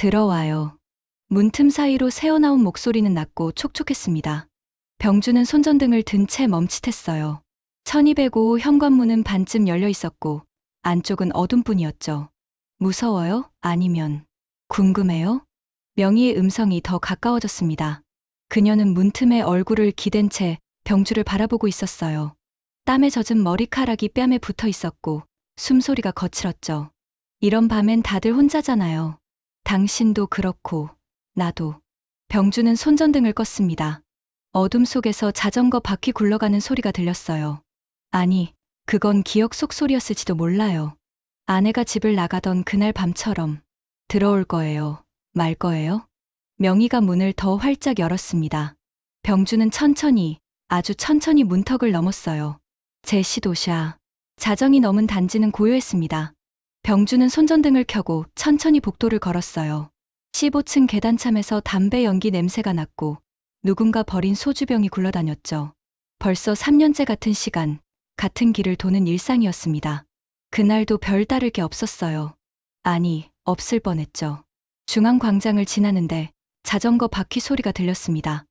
들어와요. 문틈 사이로 새어나온 목소리는 낮고 촉촉했습니다. 병주는 손전등을 든 채 멈칫했어요. 1205호 현관문은 반쯤 열려 있었고 안쪽은 어둠뿐이었죠. 무서워요? 아니면 궁금해요? 명희의 음성이 더 가까워졌습니다. 그녀는 문틈에 얼굴을 기댄 채 병주를 바라보고 있었어요. 땀에 젖은 머리카락이 뺨에 붙어 있었고 숨소리가 거칠었죠. 이런 밤엔 다들 혼자잖아요. 당신도 그렇고 나도. 병주는 손전등을 껐습니다. 어둠 속에서 자전거 바퀴 굴러가는 소리가 들렸어요. 아니, 그건 기억 속 소리였을지도 몰라요. 아내가 집을 나가던 그날 밤처럼. 들어올 거예요? 말 거예요? 명희가 문을 더 활짝 열었습니다. 병주는 천천히, 아주 천천히 문턱을 넘었어요. 제시도샤. 자정이 넘은 단지는 고요했습니다. 병주는 손전등을 켜고 천천히 복도를 걸었어요. 15층 계단참에서 담배 연기 냄새가 났고 누군가 버린 소주병이 굴러다녔죠. 벌써 3년째 같은 시간, 같은 길을 도는 일상이었습니다. 그날도 별다를 게 없었어요. 아니, 없을 뻔했죠. 중앙광장을 지나는데 자전거 바퀴 소리가 들렸습니다.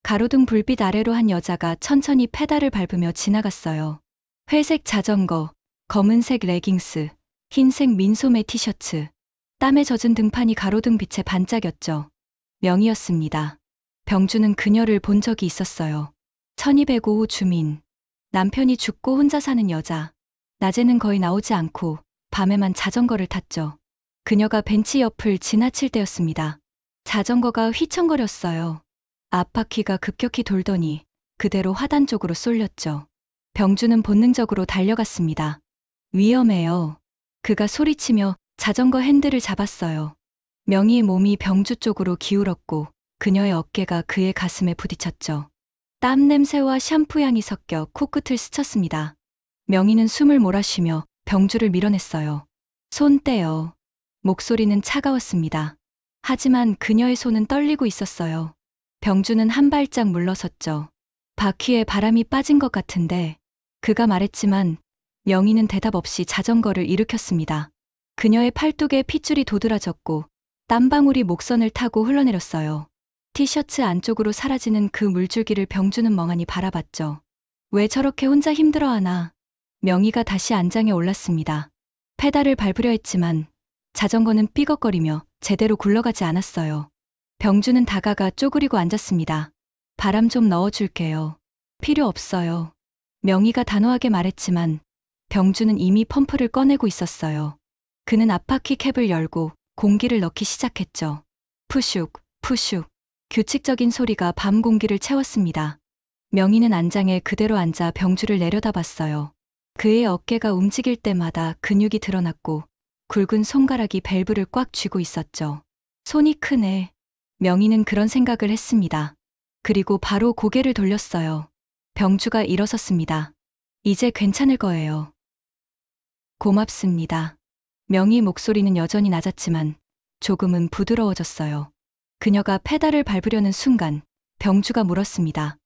가로등 불빛 아래로 한 여자가 천천히 페달을 밟으며 지나갔어요. 회색 자전거, 검은색 레깅스, 흰색 민소매 티셔츠, 땀에 젖은 등판이 가로등 빛에 반짝였죠. 명희였습니다. 병주는 그녀를 본 적이 있었어요. 1205호 주민. 남편이 죽고 혼자 사는 여자. 낮에는 거의 나오지 않고 밤에만 자전거를 탔죠. 그녀가 벤치 옆을 지나칠 때였습니다. 자전거가 휘청거렸어요. 앞바퀴가 급격히 돌더니 그대로 화단 쪽으로 쏠렸죠. 병주는 본능적으로 달려갔습니다. 위험해요. 그가 소리치며 자전거 핸들을 잡았어요. 명희의 몸이 병주 쪽으로 기울었고 그녀의 어깨가 그의 가슴에 부딪혔죠. 땀 냄새와 샴푸 향이 섞여 코끝을 스쳤습니다. 명희는 숨을 몰아쉬며 병주를 밀어냈어요. 손 떼요. 목소리는 차가웠습니다. 하지만 그녀의 손은 떨리고 있었어요. 병주는 한 발짝 물러섰죠. 바퀴에 바람이 빠진 것 같은데 그가 말했지만 명희는 대답 없이 자전거를 일으켰습니다. 그녀의 팔뚝에 핏줄이 도드라졌고 땀방울이 목선을 타고 흘러내렸어요. 티셔츠 안쪽으로 사라지는 그 물줄기를 병주는 멍하니 바라봤죠. 왜 저렇게 혼자 힘들어하나. 명희가 다시 안장에 올랐습니다. 페달을 밟으려 했지만 자전거는 삐걱거리며 제대로 굴러가지 않았어요. 병주는 다가가 쪼그리고 앉았습니다. 바람 좀 넣어줄게요. 필요 없어요. 명희가 단호하게 말했지만 병주는 이미 펌프를 꺼내고 있었어요. 그는 앞바퀴 캡을 열고 공기를 넣기 시작했죠. 푸슉, 푸슉. 규칙적인 소리가 밤 공기를 채웠습니다. 명희는 안장에 그대로 앉아 병주를 내려다봤어요. 그의 어깨가 움직일 때마다 근육이 드러났고 굵은 손가락이 밸브를 꽉 쥐고 있었죠. 손이 크네. 명희는 그런 생각을 했습니다. 그리고 바로 고개를 돌렸어요. 병주가 일어섰습니다. 이제 괜찮을 거예요. 고맙습니다. 명희 목소리는 여전히 낮았지만 조금은 부드러워졌어요. 그녀가 페달을 밟으려는 순간 병주가 물었습니다.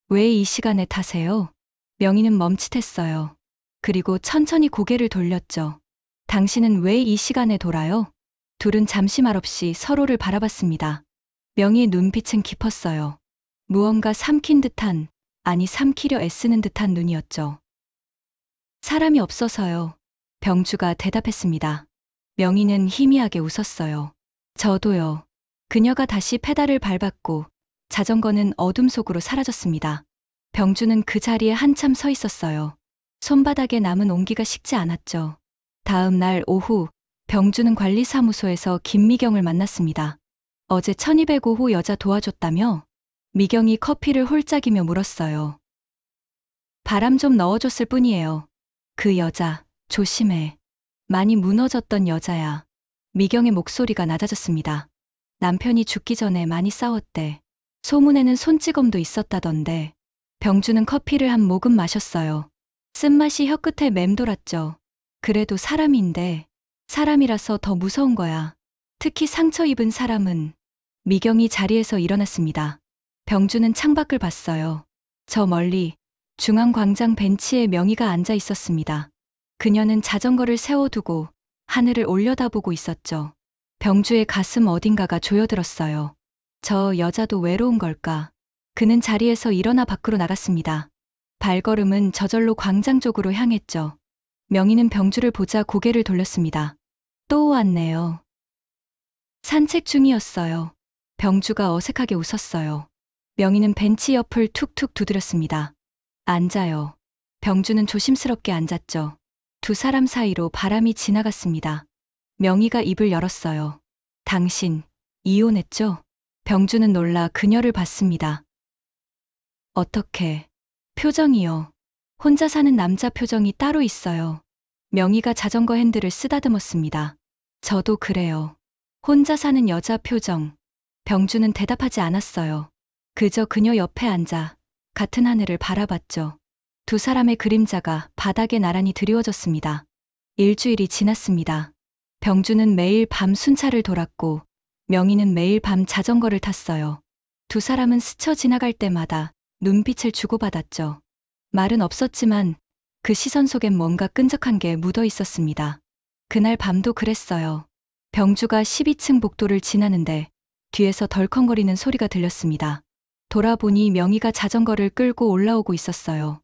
왜 이 시간에 타세요? 명희는 멈칫했어요. 그리고 천천히 고개를 돌렸죠. 당신은 왜 이 시간에 돌아요? 둘은 잠시 말없이 서로를 바라봤습니다. 명희의 눈빛은 깊었어요. 무언가 삼킨 듯한, 아니 삼키려 애쓰는 듯한 눈이었죠. 사람이 없어서요. 병주가 대답했습니다. 명희는 희미하게 웃었어요. 저도요. 그녀가 다시 페달을 밟았고 자전거는 어둠 속으로 사라졌습니다. 병주는 그 자리에 한참 서 있었어요. 손바닥에 남은 온기가 식지 않았죠. 다음 날 오후 병주는 관리사무소에서 김미경을 만났습니다. 어제 1205호 여자 도와줬다며? 미경이 커피를 홀짝이며 물었어요. 바람 좀 넣어줬을 뿐이에요. 그 여자, 조심해. 많이 무너졌던 여자야. 미경의 목소리가 낮아졌습니다. 남편이 죽기 전에 많이 싸웠대. 소문에는 손찌검도 있었다던데. 병주는 커피를 한 모금 마셨어요. 쓴맛이 혀끝에 맴돌았죠. 그래도 사람인데, 사람이라서 더 무서운 거야. 특히 상처 입은 사람은. 미경이 자리에서 일어났습니다. 병주는 창밖을 봤어요. 저 멀리 중앙광장 벤치에 명희가 앉아 있었습니다. 그녀는 자전거를 세워두고 하늘을 올려다보고 있었죠. 병주의 가슴 어딘가가 조여들었어요. 저 여자도 외로운 걸까? 그는 자리에서 일어나 밖으로 나갔습니다. 발걸음은 저절로 광장 쪽으로 향했죠. 명희는 병주를 보자 고개를 돌렸습니다. 또 왔네요. 산책 중이었어요. 병주가 어색하게 웃었어요. 명희는 벤치 옆을 툭툭 두드렸습니다. 앉아요. 병주는 조심스럽게 앉았죠. 두 사람 사이로 바람이 지나갔습니다. 명희가 입을 열었어요. 당신, 이혼했죠? 병주는 놀라 그녀를 봤습니다. 어떻게? 표정이요. 혼자 사는 남자 표정이 따로 있어요. 명희가 자전거 핸들을 쓰다듬었습니다. 저도 그래요. 혼자 사는 여자 표정. 병주는 대답하지 않았어요. 그저 그녀 옆에 앉아 같은 하늘을 바라봤죠. 두 사람의 그림자가 바닥에 나란히 드리워졌습니다. 일주일이 지났습니다. 병주는 매일 밤 순찰을 돌았고 명희는 매일 밤 자전거를 탔어요. 두 사람은 스쳐 지나갈 때마다 눈빛을 주고받았죠. 말은 없었지만 그 시선 속엔 뭔가 끈적한 게 묻어 있었습니다. 그날 밤도 그랬어요. 병주가 12층 복도를 지나는데 뒤에서 덜컹거리는 소리가 들렸습니다. 돌아보니 명희가 자전거를 끌고 올라오고 있었어요.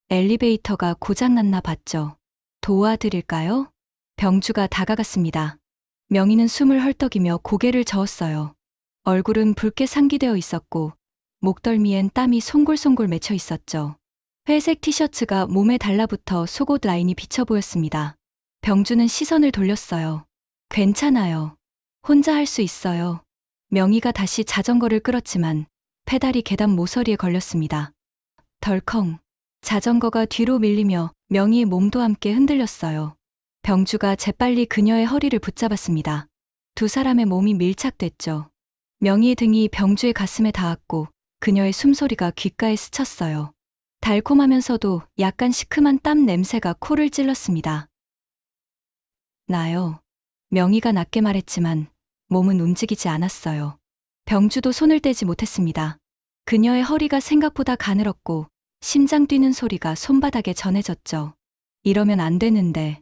엘리베이터가 고장났나 봤죠. 도와드릴까요? 병주가 다가갔습니다. 명희는 숨을 헐떡이며 고개를 저었어요. 얼굴은 붉게 상기되어 있었고 목덜미엔 땀이 송골송골 맺혀 있었죠. 회색 티셔츠가 몸에 달라붙어 속옷 라인이 비쳐 보였습니다. 병주는 시선을 돌렸어요. 괜찮아요. 혼자 할 수 있어요. 명희가 다시 자전거를 끌었지만 페달이 계단 모서리에 걸렸습니다. 덜컹. 자전거가 뒤로 밀리며 명희의 몸도 함께 흔들렸어요. 병주가 재빨리 그녀의 허리를 붙잡았습니다. 두 사람의 몸이 밀착됐죠. 명희의 등이 병주의 가슴에 닿았고 그녀의 숨소리가 귓가에 스쳤어요. 달콤하면서도 약간 시큼한 땀 냄새가 코를 찔렀습니다. 나요. 명희가 낮게 말했지만 몸은 움직이지 않았어요. 병주도 손을 떼지 못했습니다. 그녀의 허리가 생각보다 가늘었고 심장 뛰는 소리가 손바닥에 전해졌죠. 이러면 안 되는데.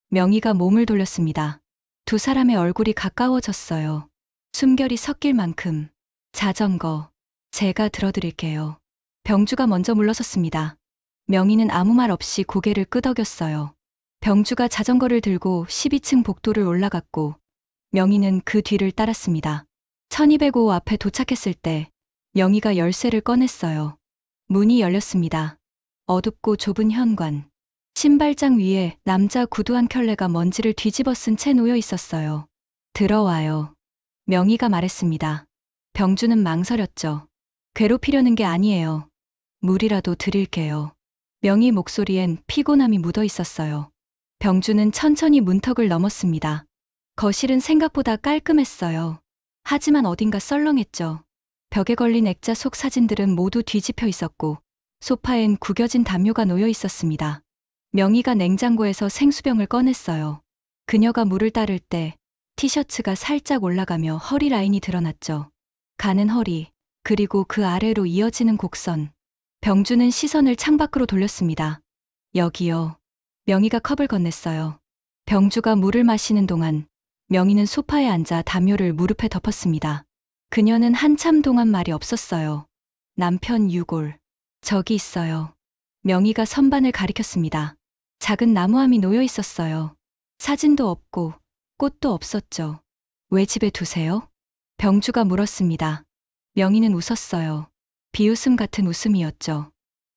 명희가 몸을 돌렸습니다. 두 사람의 얼굴이 가까워졌어요. 숨결이 섞일 만큼. 자전거, 제가 들어드릴게요. 병주가 먼저 물러섰습니다. 명희는 아무 말 없이 고개를 끄덕였어요. 병주가 자전거를 들고 12층 복도를 올라갔고 명희는 그 뒤를 따랐습니다. 1205 앞에 도착했을 때 명희가 열쇠를 꺼냈어요. 문이 열렸습니다. 어둡고 좁은 현관. 신발장 위에 남자 구두 한 켤레가 먼지를 뒤집어 쓴 채 놓여 있었어요. 들어와요. 명희가 말했습니다. 병주는 망설였죠. 괴롭히려는 게 아니에요. 물이라도 드릴게요. 명희 목소리엔 피곤함이 묻어 있었어요. 병주는 천천히 문턱을 넘었습니다. 거실은 생각보다 깔끔했어요. 하지만 어딘가 썰렁했죠. 벽에 걸린 액자 속 사진들은 모두 뒤집혀 있었고 소파엔 구겨진 담요가 놓여 있었습니다. 명희가 냉장고에서 생수병을 꺼냈어요. 그녀가 물을 따를 때 티셔츠가 살짝 올라가며 허리 라인이 드러났죠. 가는 허리, 그리고 그 아래로 이어지는 곡선. 병주는 시선을 창밖으로 돌렸습니다. 여기요. 명희가 컵을 건넸어요. 병주가 물을 마시는 동안 명희는 소파에 앉아 담요를 무릎에 덮었습니다. 그녀는 한참 동안 말이 없었어요. 남편 유골. 저기 있어요. 명희가 선반을 가리켰습니다. 작은 나무함이 놓여 있었어요. 사진도 없고 꽃도 없었죠. 왜 집에 두세요? 병주가 물었습니다. 명희는 웃었어요. 비웃음 같은 웃음이었죠.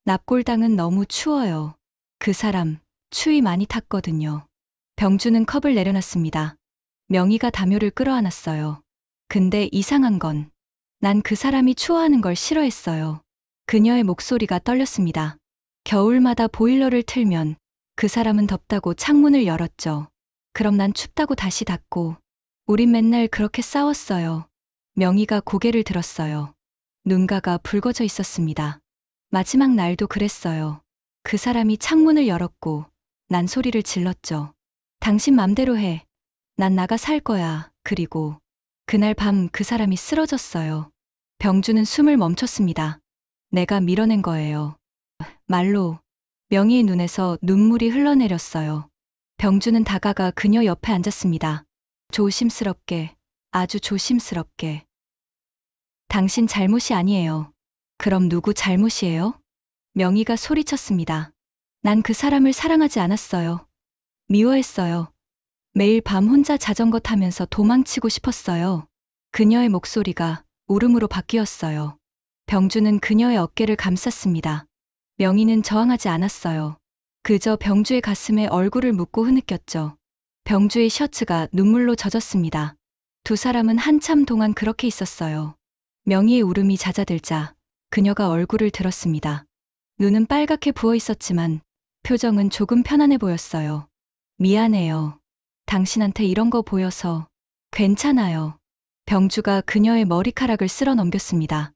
납골당은 너무 추워요. 그 사람 추위 많이 탔거든요. 병주는 컵을 내려놨습니다. 명희가 담요를 끌어안았어요. 근데 이상한 건 난 그 사람이 추워하는 걸 싫어했어요. 그녀의 목소리가 떨렸습니다. 겨울마다 보일러를 틀면 그 사람은 덥다고 창문을 열었죠. 그럼 난 춥다고 다시 닫고. 우린 맨날 그렇게 싸웠어요. 명희가 고개를 들었어요. 눈가가 붉어져 있었습니다. 마지막 날도 그랬어요. 그 사람이 창문을 열었고 난 소리를 질렀죠. 당신 맘대로 해. 난 나가 살 거야. 그리고 그날 밤 그 사람이 쓰러졌어요. 병주는 숨을 멈췄습니다. 내가 밀어낸 거예요. 말로. 명희의 눈에서 눈물이 흘러내렸어요. 병주는 다가가 그녀 옆에 앉았습니다. 조심스럽게 아주 조심스럽게. 당신 잘못이 아니에요. 그럼 누구 잘못이에요? 명희가 소리쳤습니다. 난 그 사람을 사랑하지 않았어요. 미워했어요. 매일 밤 혼자 자전거 타면서 도망치고 싶었어요. 그녀의 목소리가 울음으로 바뀌었어요. 병주는 그녀의 어깨를 감쌌습니다. 명희는 저항하지 않았어요. 그저 병주의 가슴에 얼굴을 묻고 흐느꼈죠. 병주의 셔츠가 눈물로 젖었습니다. 두 사람은 한참 동안 그렇게 있었어요. 명희의 울음이 잦아들자 그녀가 얼굴을 들었습니다. 눈은 빨갛게 부어 있었지만 표정은 조금 편안해 보였어요. 미안해요. 당신한테 이런 거 보여서. 괜찮아요. 병주가 그녀의 머리카락을 쓸어 넘겼습니다.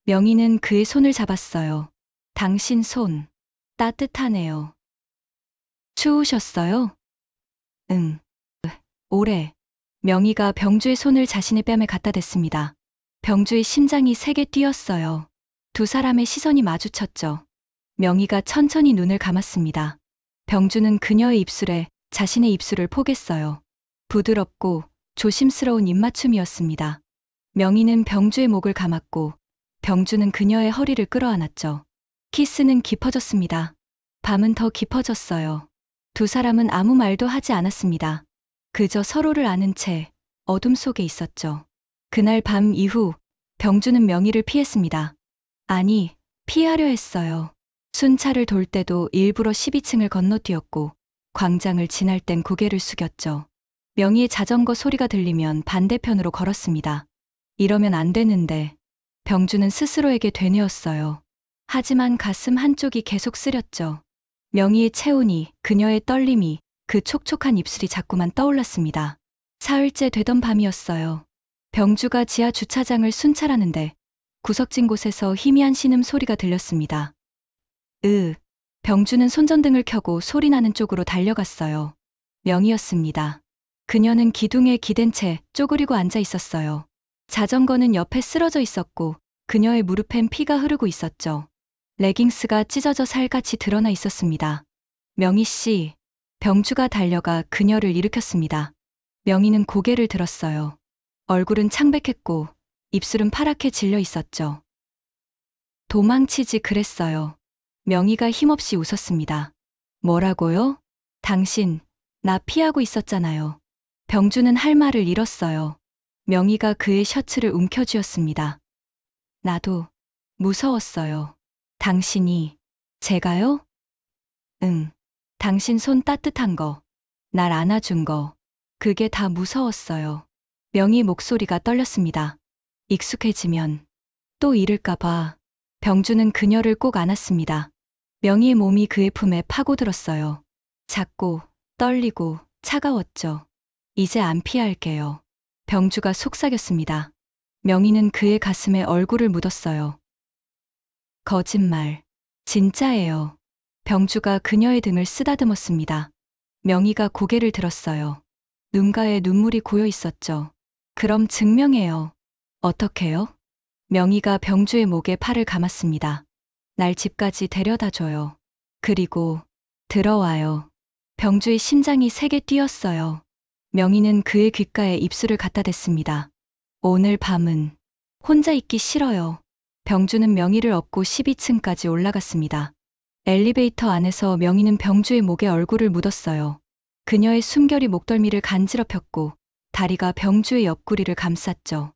명희는 그의 손을 잡았어요. 당신 손, 따뜻하네요. 추우셨어요? 응. 오래. 명희가 병주의 손을 자신의 뺨에 갖다 댔습니다. 병주의 심장이 세게 뛰었어요. 두 사람의 시선이 마주쳤죠. 명희가 천천히 눈을 감았습니다. 병주는 그녀의 입술에 자신의 입술을 포겠어요. 부드럽고 조심스러운 입맞춤이었습니다. 명희는 병주의 목을 감았고 병주는 그녀의 허리를 끌어안았죠. 키스는 깊어졌습니다. 밤은 더 깊어졌어요. 두 사람은 아무 말도 하지 않았습니다. 그저 서로를 아는 채 어둠 속에 있었죠. 그날 밤 이후 병주는 명희를 피했습니다. 아니, 피하려 했어요. 순찰을 돌 때도 일부러 12층을 건너뛰었고 광장을 지날 땐 고개를 숙였죠. 명희의 자전거 소리가 들리면 반대편으로 걸었습니다. 이러면 안 되는데 병주는 스스로에게 되뇌었어요. 하지만 가슴 한쪽이 계속 쓰렸죠. 명희의 체온이, 그녀의 떨림이, 그 촉촉한 입술이 자꾸만 떠올랐습니다. 사흘째 되던 밤이었어요. 병주가 지하 주차장을 순찰하는데 구석진 곳에서 희미한 신음 소리가 들렸습니다. 병주는 손전등을 켜고 소리나는 쪽으로 달려갔어요. 명희였습니다. 그녀는 기둥에 기댄 채 쪼그리고 앉아 있었어요. 자전거는 옆에 쓰러져 있었고 그녀의 무릎엔 피가 흐르고 있었죠. 레깅스가 찢어져 살같이 드러나 있었습니다. 명희 씨, 병주가 달려가 그녀를 일으켰습니다. 명희는 고개를 들었어요. 얼굴은 창백했고 입술은 파랗게 질려 있었죠. 도망치지 그랬어요. 명희가 힘없이 웃었습니다. 뭐라고요? 당신, 나 피하고 있었잖아요. 병주는 할 말을 잃었어요. 명희가 그의 셔츠를 움켜쥐었습니다. 나도 무서웠어요. 당신이, 제가요? 응. 당신 손 따뜻한 거, 날 안아준 거, 그게 다 무서웠어요. 명희 목소리가 떨렸습니다. 익숙해지면 또 잃을까봐. 병주는 그녀를 꼭 안았습니다. 명희의 몸이 그의 품에 파고들었어요. 작고, 떨리고, 차가웠죠. 이제 안 피할게요. 병주가 속삭였습니다. 명희는 그의 가슴에 얼굴을 묻었어요. 거짓말. 진짜예요. 병주가 그녀의 등을 쓰다듬었습니다. 명희가 고개를 들었어요. 눈가에 눈물이 고여 있었죠. 그럼 증명해요. 어떻게요? 명희가 병주의 목에 팔을 감았습니다. 날 집까지 데려다 줘요. 그리고 들어와요. 병주의 심장이 세게 뛰었어요. 명희는 그의 귓가에 입술을 갖다 댔습니다. 오늘 밤은 혼자 있기 싫어요. 병주는 명희를 업고 12층까지 올라갔습니다. 엘리베이터 안에서 명희는 병주의 목에 얼굴을 묻었어요. 그녀의 숨결이 목덜미를 간지럽혔고 다리가 병주의 옆구리를 감쌌죠.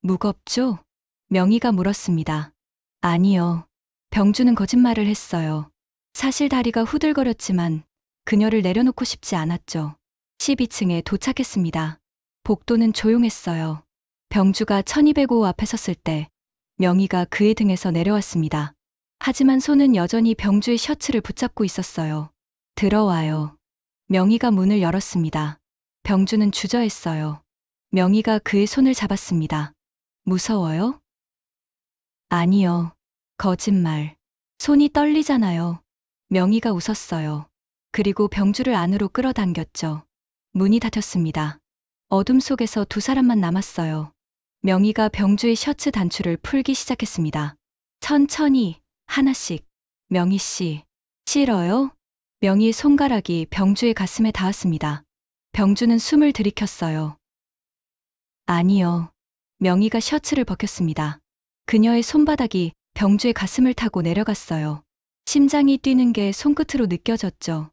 무겁죠? 명희가 물었습니다. 아니요. 병주는 거짓말을 했어요. 사실 다리가 후들거렸지만 그녀를 내려놓고 싶지 않았죠. 12층에 도착했습니다. 복도는 조용했어요. 병주가 1205 앞에 섰을 때 명희가 그의 등에서 내려왔습니다. 하지만 손은 여전히 병주의 셔츠를 붙잡고 있었어요. 들어와요. 명희가 문을 열었습니다. 병주는 주저했어요. 명희가 그의 손을 잡았습니다. 무서워요? 아니요. 거짓말. 손이 떨리잖아요. 명희가 웃었어요. 그리고 병주를 안으로 끌어당겼죠. 문이 닫혔습니다. 어둠 속에서 두 사람만 남았어요. 명희가 병주의 셔츠 단추를 풀기 시작했습니다. 천천히, 하나씩. 명희 씨, 싫어요? 명희의 손가락이 병주의 가슴에 닿았습니다. 병주는 숨을 들이켰어요. 아니요. 명희가 셔츠를 벗겼습니다. 그녀의 손바닥이 병주의 가슴을 타고 내려갔어요. 심장이 뛰는 게 손끝으로 느껴졌죠.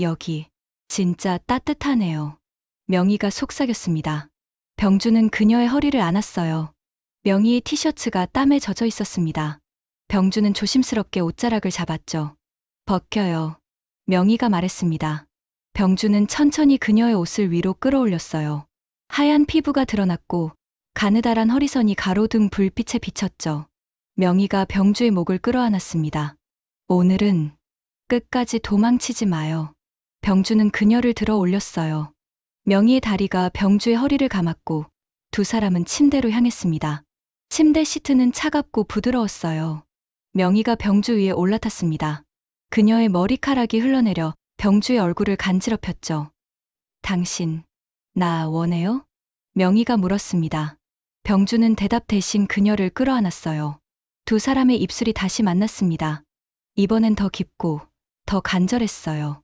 여기 진짜 따뜻하네요. 명희가 속삭였습니다. 병주는 그녀의 허리를 안았어요. 명희의 티셔츠가 땀에 젖어 있었습니다. 병주는 조심스럽게 옷자락을 잡았죠. 벗겨요. 명희가 말했습니다. 병주는 천천히 그녀의 옷을 위로 끌어올렸어요. 하얀 피부가 드러났고 가느다란 허리선이 가로등 불빛에 비쳤죠. 명희가 병주의 목을 끌어안았습니다. 오늘은 끝까지 도망치지 마요. 병주는 그녀를 들어 올렸어요. 명희의 다리가 병주의 허리를 감았고 두 사람은 침대로 향했습니다. 침대 시트는 차갑고 부드러웠어요. 명희가 병주 위에 올라탔습니다. 그녀의 머리카락이 흘러내려 병주의 얼굴을 간지럽혔죠. 당신, 나 원해요? 명희가 물었습니다. 병주는 대답 대신 그녀를 끌어안았어요. 두 사람의 입술이 다시 만났습니다. 이번엔 더 깊고 더 간절했어요.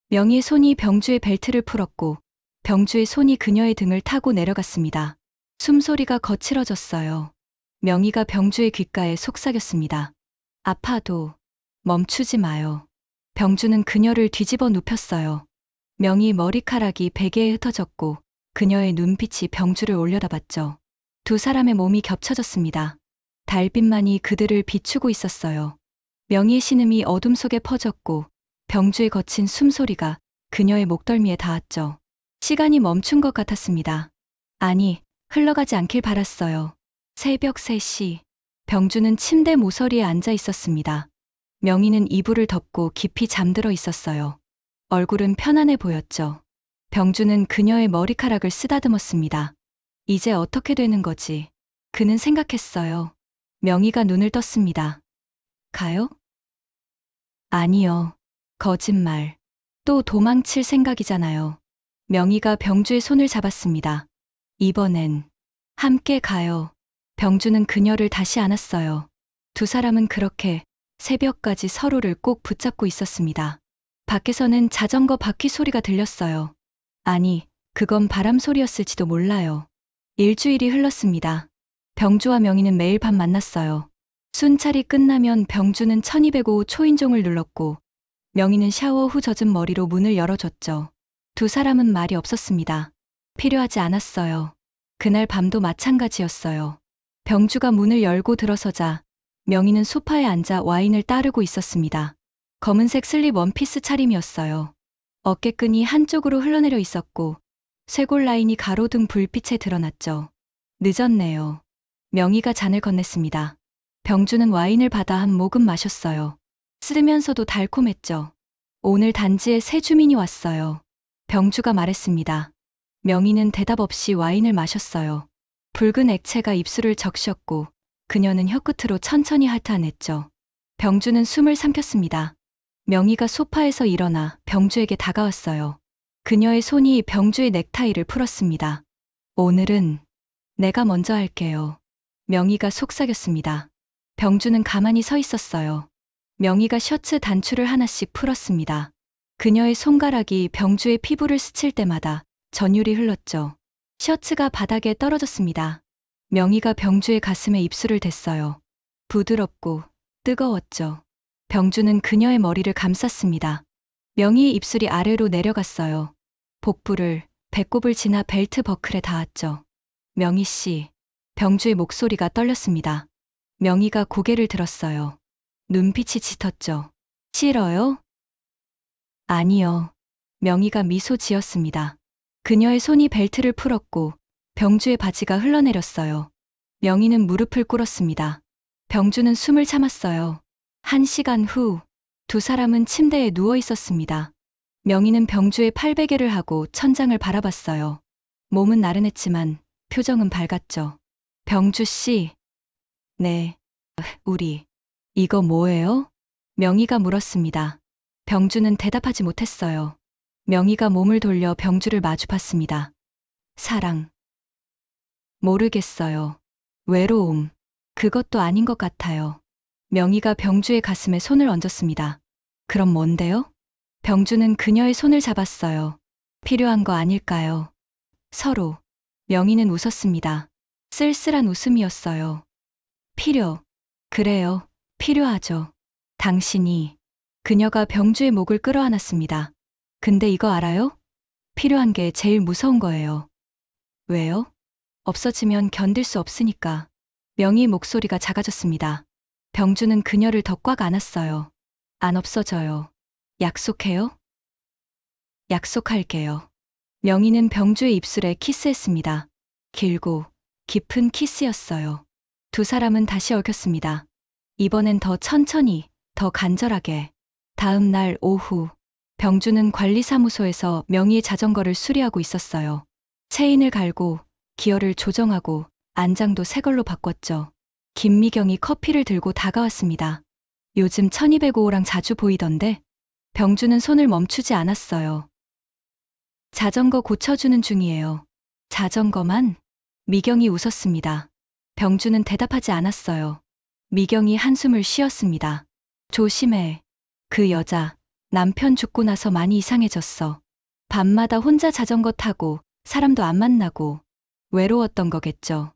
명희의 손이 병주의 벨트를 풀었고 병주의 손이 그녀의 등을 타고 내려갔습니다. 숨소리가 거칠어졌어요. 명희가 병주의 귓가에 속삭였습니다. 아파도 멈추지 마요. 병주는 그녀를 뒤집어 눕혔어요. 명희 머리카락이 베개에 흩어졌고 그녀의 눈빛이 병주를 올려다봤죠. 두 사람의 몸이 겹쳐졌습니다. 달빛만이 그들을 비추고 있었어요. 명희의 신음이 어둠 속에 퍼졌고 병주의 거친 숨소리가 그녀의 목덜미에 닿았죠. 시간이 멈춘 것 같았습니다. 아니, 흘러가지 않길 바랐어요. 새벽 3시, 병주는 침대 모서리에 앉아 있었습니다. 명희는 이불을 덮고 깊이 잠들어 있었어요. 얼굴은 편안해 보였죠. 병주는 그녀의 머리카락을 쓰다듬었습니다. 이제 어떻게 되는 거지? 그는 생각했어요. 명희가 눈을 떴습니다. 가요? 아니요. 거짓말. 또 도망칠 생각이잖아요. 명희가 병주의 손을 잡았습니다. 이번엔 함께 가요. 병주는 그녀를 다시 안았어요. 두 사람은 그렇게 새벽까지 서로를 꼭 붙잡고 있었습니다. 밖에서는 자전거 바퀴 소리가 들렸어요. 아니, 그건 바람 소리였을지도 몰라요. 일주일이 흘렀습니다. 병주와 명희는 매일 밤 만났어요. 순찰이 끝나면 병주는 1205 초인종을 눌렀고 명희는 샤워 후 젖은 머리로 문을 열어줬죠. 두 사람은 말이 없었습니다. 필요하지 않았어요. 그날 밤도 마찬가지였어요. 병주가 문을 열고 들어서자 명희는 소파에 앉아 와인을 따르고 있었습니다. 검은색 슬립 원피스 차림이었어요. 어깨끈이 한쪽으로 흘러내려 있었고 쇄골 라인이 가로등 불빛에 드러났죠. 늦었네요. 명희가 잔을 건넸습니다. 병주는 와인을 받아 한 모금 마셨어요. 쓰면서도 달콤했죠. 오늘 단지에 새 주민이 왔어요. 병주가 말했습니다. 명희는 대답 없이 와인을 마셨어요. 붉은 액체가 입술을 적셨고 그녀는 혀끝으로 천천히 핥아냈죠. 병주는 숨을 삼켰습니다. 명희가 소파에서 일어나 병주에게 다가왔어요. 그녀의 손이 병주의 넥타이를 풀었습니다. 오늘은 내가 먼저 할게요. 명희가 속삭였습니다. 병주는 가만히 서 있었어요. 명희가 셔츠 단추를 하나씩 풀었습니다. 그녀의 손가락이 병주의 피부를 스칠 때마다 전율이 흘렀죠. 셔츠가 바닥에 떨어졌습니다. 명희가 병주의 가슴에 입술을 댔어요. 부드럽고 뜨거웠죠. 병주는 그녀의 머리를 감쌌습니다. 명희의 입술이 아래로 내려갔어요. 복부를, 배꼽을 지나 벨트 버클에 닿았죠. 명희 씨, 병주의 목소리가 떨렸습니다. 명희가 고개를 들었어요. 눈빛이 짙었죠. 싫어요? 아니요. 명희가 미소 지었습니다. 그녀의 손이 벨트를 풀었고 병주의 바지가 흘러내렸어요. 명희는 무릎을 꿇었습니다. 병주는 숨을 참았어요. 1시간 후, 두 사람은 침대에 누워 있었습니다. 명희는 병주의 팔베개를 하고 천장을 바라봤어요. 몸은 나른했지만 표정은 밝았죠. 병주 씨. 네. 우리. 이거 뭐예요? 명희가 물었습니다. 병주는 대답하지 못했어요. 명희가 몸을 돌려 병주를 마주 봤습니다. 사랑. 모르겠어요. 외로움. 그것도 아닌 것 같아요. 명희가 병주의 가슴에 손을 얹었습니다. 그럼 뭔데요? 병주는 그녀의 손을 잡았어요. 필요한 거 아닐까요? 서로. 명희는 웃었습니다. 쓸쓸한 웃음이었어요. 그래요. 필요하죠. 당신이. 그녀가 병주의 목을 끌어안았습니다. 근데 이거 알아요? 필요한 게 제일 무서운 거예요. 왜요? 없어지면 견딜 수 없으니까. 명희 목소리가 작아졌습니다. 병주는 그녀를 더 꽉 안았어요. 안 없어져요. 약속해요? 약속할게요. 명희는 병주의 입술에 키스했습니다. 길고 깊은 키스였어요. 두 사람은 다시 얽혔습니다. 이번엔 더 천천히, 더 간절하게. 다음 날 오후, 병주는 관리사무소에서 명희의 자전거를 수리하고 있었어요. 체인을 갈고, 기어를 조정하고, 안장도 새 걸로 바꿨죠. 김미경이 커피를 들고 다가왔습니다. 요즘 1205랑 자주 보이던데? 병주는 손을 멈추지 않았어요. 자전거 고쳐주는 중이에요. 자전거만? 미경이 웃었습니다. 병주는 대답하지 않았어요. 미경이 한숨을 쉬었습니다. 조심해. 그 여자, 남편 죽고 나서 많이 이상해졌어. 밤마다 혼자 자전거 타고 사람도 안 만나고 외로웠던 거겠죠.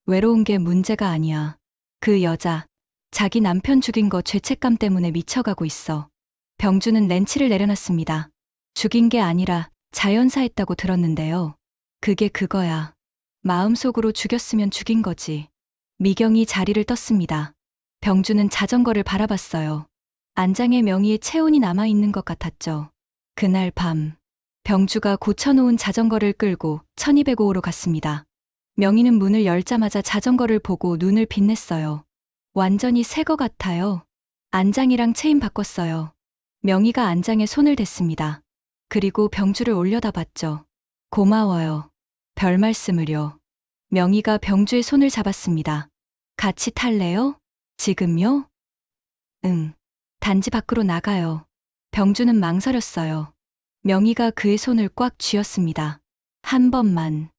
외로운 게 문제가 아니야. 그 여자, 자기 남편 죽인 거 죄책감 때문에 미쳐가고 있어. 병주는 렌치를 내려놨습니다. 죽인 게 아니라 자연사했다고 들었는데요. 그게 그거야. 마음속으로 죽였으면 죽인 거지. 미경이 자리를 떴습니다. 병주는 자전거를 바라봤어요. 안장에 명희의 체온이 남아있는 것 같았죠. 그날 밤, 병주가 고쳐놓은 자전거를 끌고 1205호로 갔습니다. 명희는 문을 열자마자 자전거를 보고 눈을 빛냈어요. 완전히 새 거 같아요. 안장이랑 체인 바꿨어요. 명희가 안장에 손을 댔습니다. 그리고 병주를 올려다봤죠. 고마워요. 별 말씀을요. 명희가 병주의 손을 잡았습니다. 같이 탈래요? 지금요? 응. 단지 밖으로 나가요. 병주는 망설였어요. 명희가 그의 손을 꽉 쥐었습니다. 한 번만.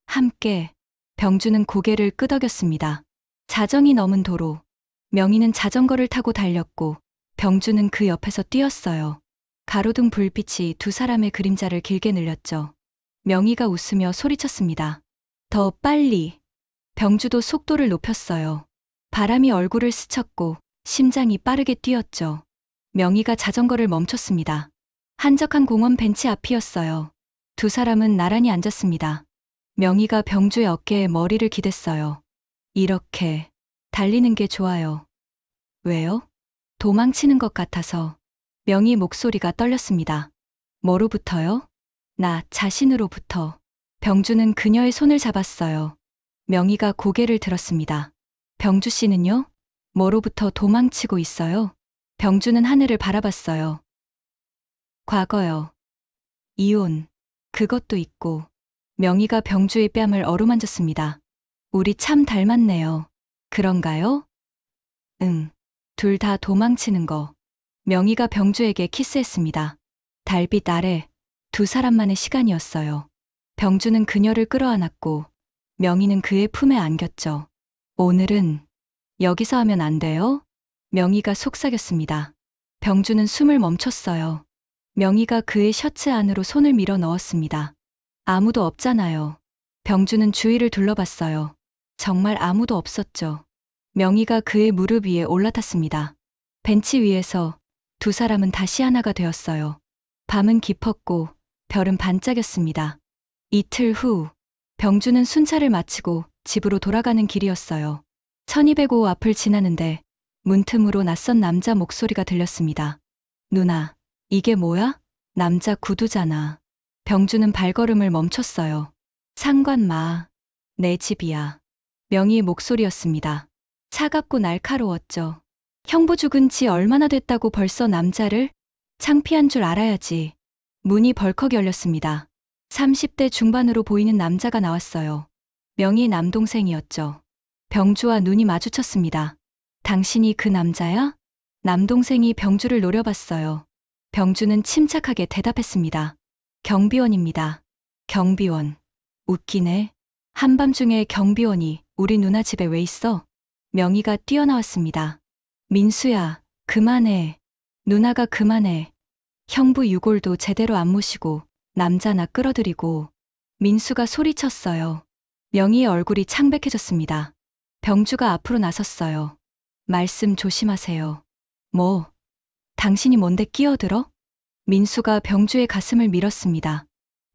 함께. 병주는 고개를 끄덕였습니다. 자정이 넘은 도로. 명희는 자전거를 타고 달렸고 병주는 그 옆에서 뛰었어요. 가로등 불빛이 두 사람의 그림자를 길게 늘렸죠. 명희가 웃으며 소리쳤습니다. 더 빨리. 병주도 속도를 높였어요. 바람이 얼굴을 스쳤고 심장이 빠르게 뛰었죠. 명희가 자전거를 멈췄습니다. 한적한 공원 벤치 앞이었어요. 두 사람은 나란히 앉았습니다. 명희가 병주의 어깨에 머리를 기댔어요. 이렇게 달리는 게 좋아요. 왜요? 도망치는 것 같아서. 명희 목소리가 떨렸습니다. 뭐로부터요? 나 자신으로부터. 병주는 그녀의 손을 잡았어요. 명희가 고개를 들었습니다. 병주 씨는요? 뭐로부터 도망치고 있어요? 병주는 하늘을 바라봤어요. 과거요. 이혼. 그것도 있고. 명희가 병주의 뺨을 어루만졌습니다. 우리 참 닮았네요. 그런가요? 응. 둘 다 도망치는 거. 명희가 병주에게 키스했습니다. 달빛 아래 두 사람만의 시간이었어요. 병주는 그녀를 끌어안았고 명희는 그의 품에 안겼죠. 오늘은 여기서 하면 안 돼요? 명희가 속삭였습니다. 병주는 숨을 멈췄어요. 명희가 그의 셔츠 안으로 손을 밀어 넣었습니다. 아무도 없잖아요. 병주는 주위를 둘러봤어요. 정말 아무도 없었죠. 명희가 그의 무릎 위에 올라탔습니다. 벤치 위에서 두 사람은 다시 하나가 되었어요. 밤은 깊었고 별은 반짝였습니다. 이틀 후, 병주는 순찰을 마치고 집으로 돌아가는 길이었어요. 1205 앞을 지나는데 문틈으로 낯선 남자 목소리가 들렸습니다. 누나, 이게 뭐야? 남자 구두잖아. 병주는 발걸음을 멈췄어요. 상관 마. 내 집이야. 명희의 목소리였습니다. 차갑고 날카로웠죠. 형부 죽은 지 얼마나 됐다고 벌써 남자를? 창피한 줄 알아야지. 문이 벌컥 열렸습니다. 30대 중반으로 보이는 남자가 나왔어요. 명희의 남동생이었죠. 병주와 눈이 마주쳤습니다. 당신이 그 남자야? 남동생이 병주를 노려봤어요. 병주는 침착하게 대답했습니다. 경비원입니다. 경비원. 웃기네. 한밤중에 경비원이 우리 누나 집에 왜 있어? 명희가 뛰어나왔습니다. 민수야, 그만해. 누나가 그만해. 형부 유골도 제대로 안 모시고 남자나 끌어들이고. 민수가 소리쳤어요. 명희의 얼굴이 창백해졌습니다. 병주가 앞으로 나섰어요. 말씀 조심하세요. 뭐, 당신이 뭔데 끼어들어? 민수가 병주의 가슴을 밀었습니다.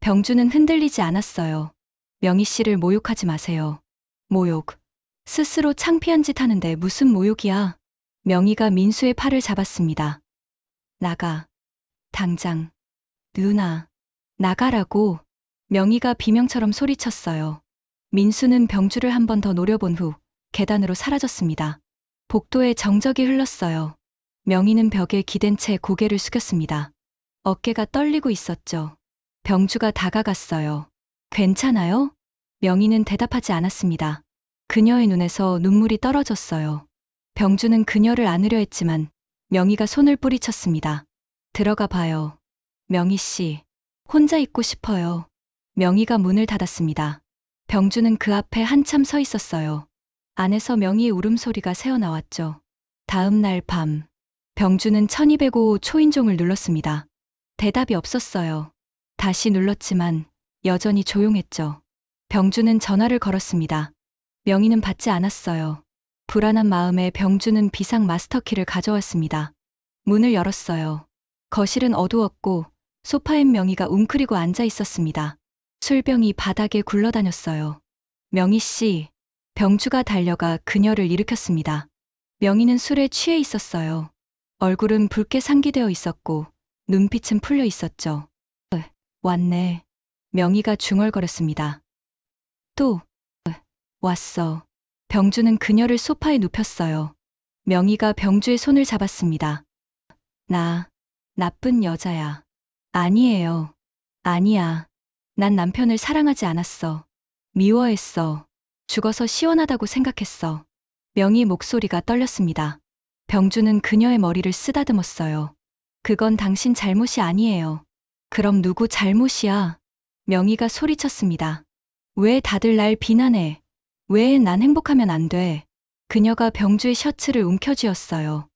병주는 흔들리지 않았어요. 명희 씨를 모욕하지 마세요. 모욕. 스스로 창피한 짓 하는데 무슨 모욕이야. 명희가 민수의 팔을 잡았습니다. 나가. 당장. 누나. 나가라고. 명희가 비명처럼 소리쳤어요. 민수는 병주를 한 번 더 노려본 후 계단으로 사라졌습니다. 복도에 정적이 흘렀어요. 명희는 벽에 기댄 채 고개를 숙였습니다. 어깨가 떨리고 있었죠. 병주가 다가갔어요. 괜찮아요? 명희는 대답하지 않았습니다. 그녀의 눈에서 눈물이 떨어졌어요. 병주는 그녀를 안으려 했지만 명희가 손을 뿌리쳤습니다. 들어가 봐요. 명희 씨, 혼자 있고 싶어요. 명희가 문을 닫았습니다. 병주는 그 앞에 한참 서 있었어요. 안에서 명희의 울음소리가 새어나왔죠. 다음 날 밤, 병주는 1205 초인종을 눌렀습니다. 대답이 없었어요. 다시 눌렀지만 여전히 조용했죠. 병주는 전화를 걸었습니다. 명희는 받지 않았어요. 불안한 마음에 병주는 비상 마스터키를 가져왔습니다. 문을 열었어요. 거실은 어두웠고 소파엔 명희가 웅크리고 앉아 있었습니다. 술병이 바닥에 굴러다녔어요. 명희 씨, 병주가 달려가 그녀를 일으켰습니다. 명희는 술에 취해 있었어요. 얼굴은 붉게 상기되어 있었고 눈빛은 풀려 있었죠. 왔네. 명희가 중얼거렸습니다. 또 왔어. 병주는 그녀를 소파에 눕혔어요. 명희가 병주의 손을 잡았습니다. 나 나쁜 여자야. 아니에요. 아니야. 난 남편을 사랑하지 않았어. 미워했어. 죽어서 시원하다고 생각했어. 명희 목소리가 떨렸습니다. 병주는 그녀의 머리를 쓰다듬었어요. 그건 당신 잘못이 아니에요. 그럼 누구 잘못이야? 명희가 소리쳤습니다. 왜 다들 날 비난해? 왜 난 행복하면 안 돼? 그녀가 병주의 셔츠를 움켜쥐었어요.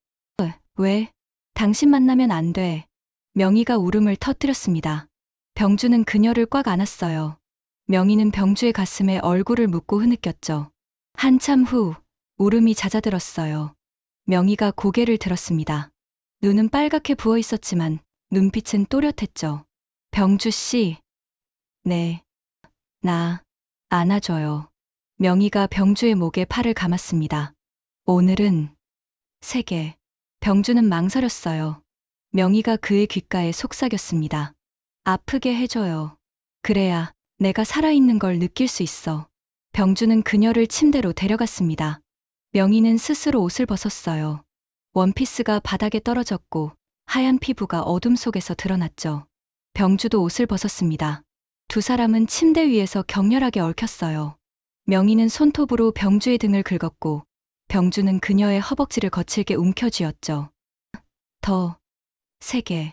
왜? 당신 만나면 안 돼. 명희가 울음을 터뜨렸습니다. 병주는 그녀를 꽉 안았어요. 명희는 병주의 가슴에 얼굴을 묻고 흐느꼈죠. 한참 후 울음이 잦아들었어요. 명희가 고개를 들었습니다. 눈은 빨갛게 부어 있었지만 눈빛은 또렷했죠. 병주 씨. 네. 나 안아줘요. 명희가 병주의 목에 팔을 감았습니다. 오늘은 3개. 병주는 망설였어요. 명희가 그의 귓가에 속삭였습니다. 아프게 해줘요. 그래야 내가 살아있는 걸 느낄 수 있어. 병주는 그녀를 침대로 데려갔습니다. 명희는 스스로 옷을 벗었어요. 원피스가 바닥에 떨어졌고 하얀 피부가 어둠 속에서 드러났죠. 병주도 옷을 벗었습니다. 두 사람은 침대 위에서 격렬하게 얽혔어요. 명희는 손톱으로 병주의 등을 긁었고 병주는 그녀의 허벅지를 거칠게 움켜쥐었죠. 더 3개.